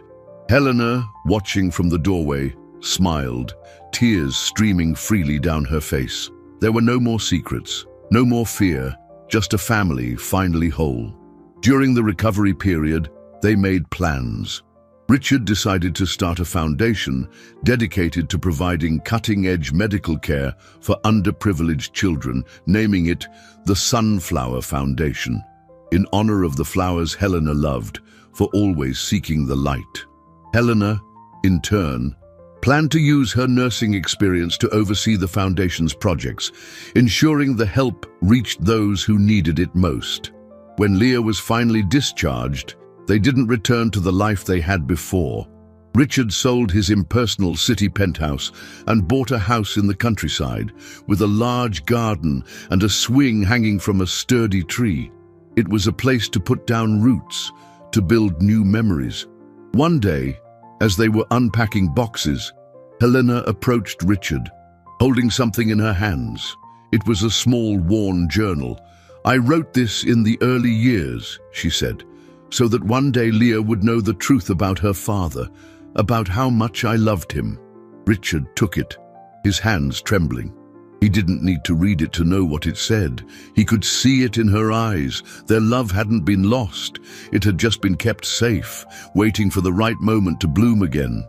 Helena, watching from the doorway, smiled, tears streaming freely down her face. There were no more secrets, no more fear, just a family finally whole. During the recovery period, they made plans. Richard decided to start a foundation dedicated to providing cutting-edge medical care for underprivileged children, naming it the Sunflower Foundation, in honor of the flowers Helena loved, for always seeking the light. Helena, in turn, planned to use her nursing experience to oversee the foundation's projects, ensuring the help reached those who needed it most. When Leah was finally discharged, they didn't return to the life they had before. Richard sold his impersonal city penthouse and bought a house in the countryside with a large garden and a swing hanging from a sturdy tree. It was a place to put down roots, to build new memories. One day, as they were unpacking boxes, Helena approached Richard, holding something in her hands. It was a small, worn journal. "I wrote this in the early years," she said, "so that one day Leah would know the truth about her father, about how much I loved him." Richard took it, his hands trembling. He didn't need to read it to know what it said. He could see it in her eyes. Their love hadn't been lost. It had just been kept safe, waiting for the right moment to bloom again.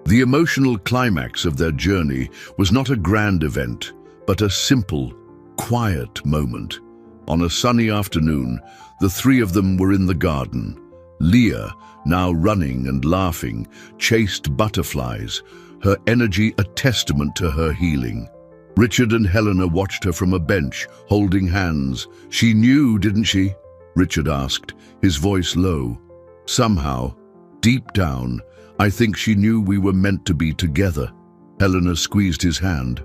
The emotional climax of their journey was not a grand event, but a simple, quiet moment. On a sunny afternoon, the 3 of them were in the garden. Leah, now running and laughing, chased butterflies, her energy a testament to her healing. Richard and Helena watched her from a bench, holding hands. "She knew, didn't she?" Richard asked, his voice low. "Somehow, deep down, I think she knew we were meant to be together." Helena squeezed his hand.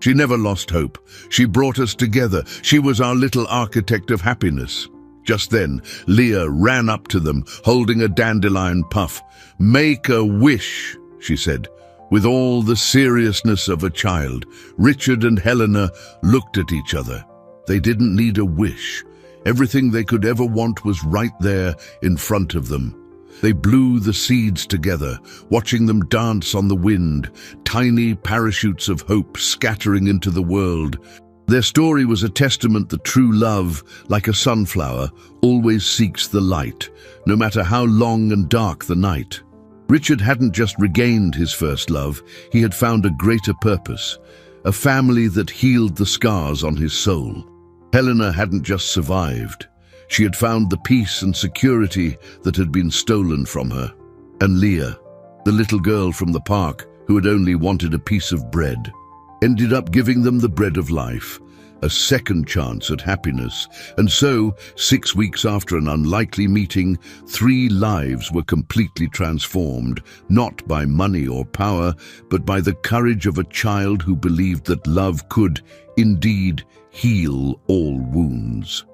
"She never lost hope. She brought us together. She was our little architect of happiness." Just then, Leah ran up to them, holding a dandelion puff. "Make a wish," she said, with all the seriousness of a child. Richard and Helena looked at each other. They didn't need a wish. Everything they could ever want was right there in front of them. They blew the seeds together, watching them dance on the wind, tiny parachutes of hope scattering into the world. Their story was a testament that true love, like a sunflower, always seeks the light, no matter how long and dark the night. Richard hadn't just regained his first love, he had found a greater purpose, a family that healed the scars on his soul. Helena hadn't just survived. She had found the peace and security that had been stolen from her. And Leah, the little girl from the park who had only wanted a piece of bread, ended up giving them the bread of life, a second chance at happiness. And so, 6 weeks after an unlikely meeting, 3 lives were completely transformed, not by money or power, but by the courage of a child who believed that love could, indeed, heal all wounds.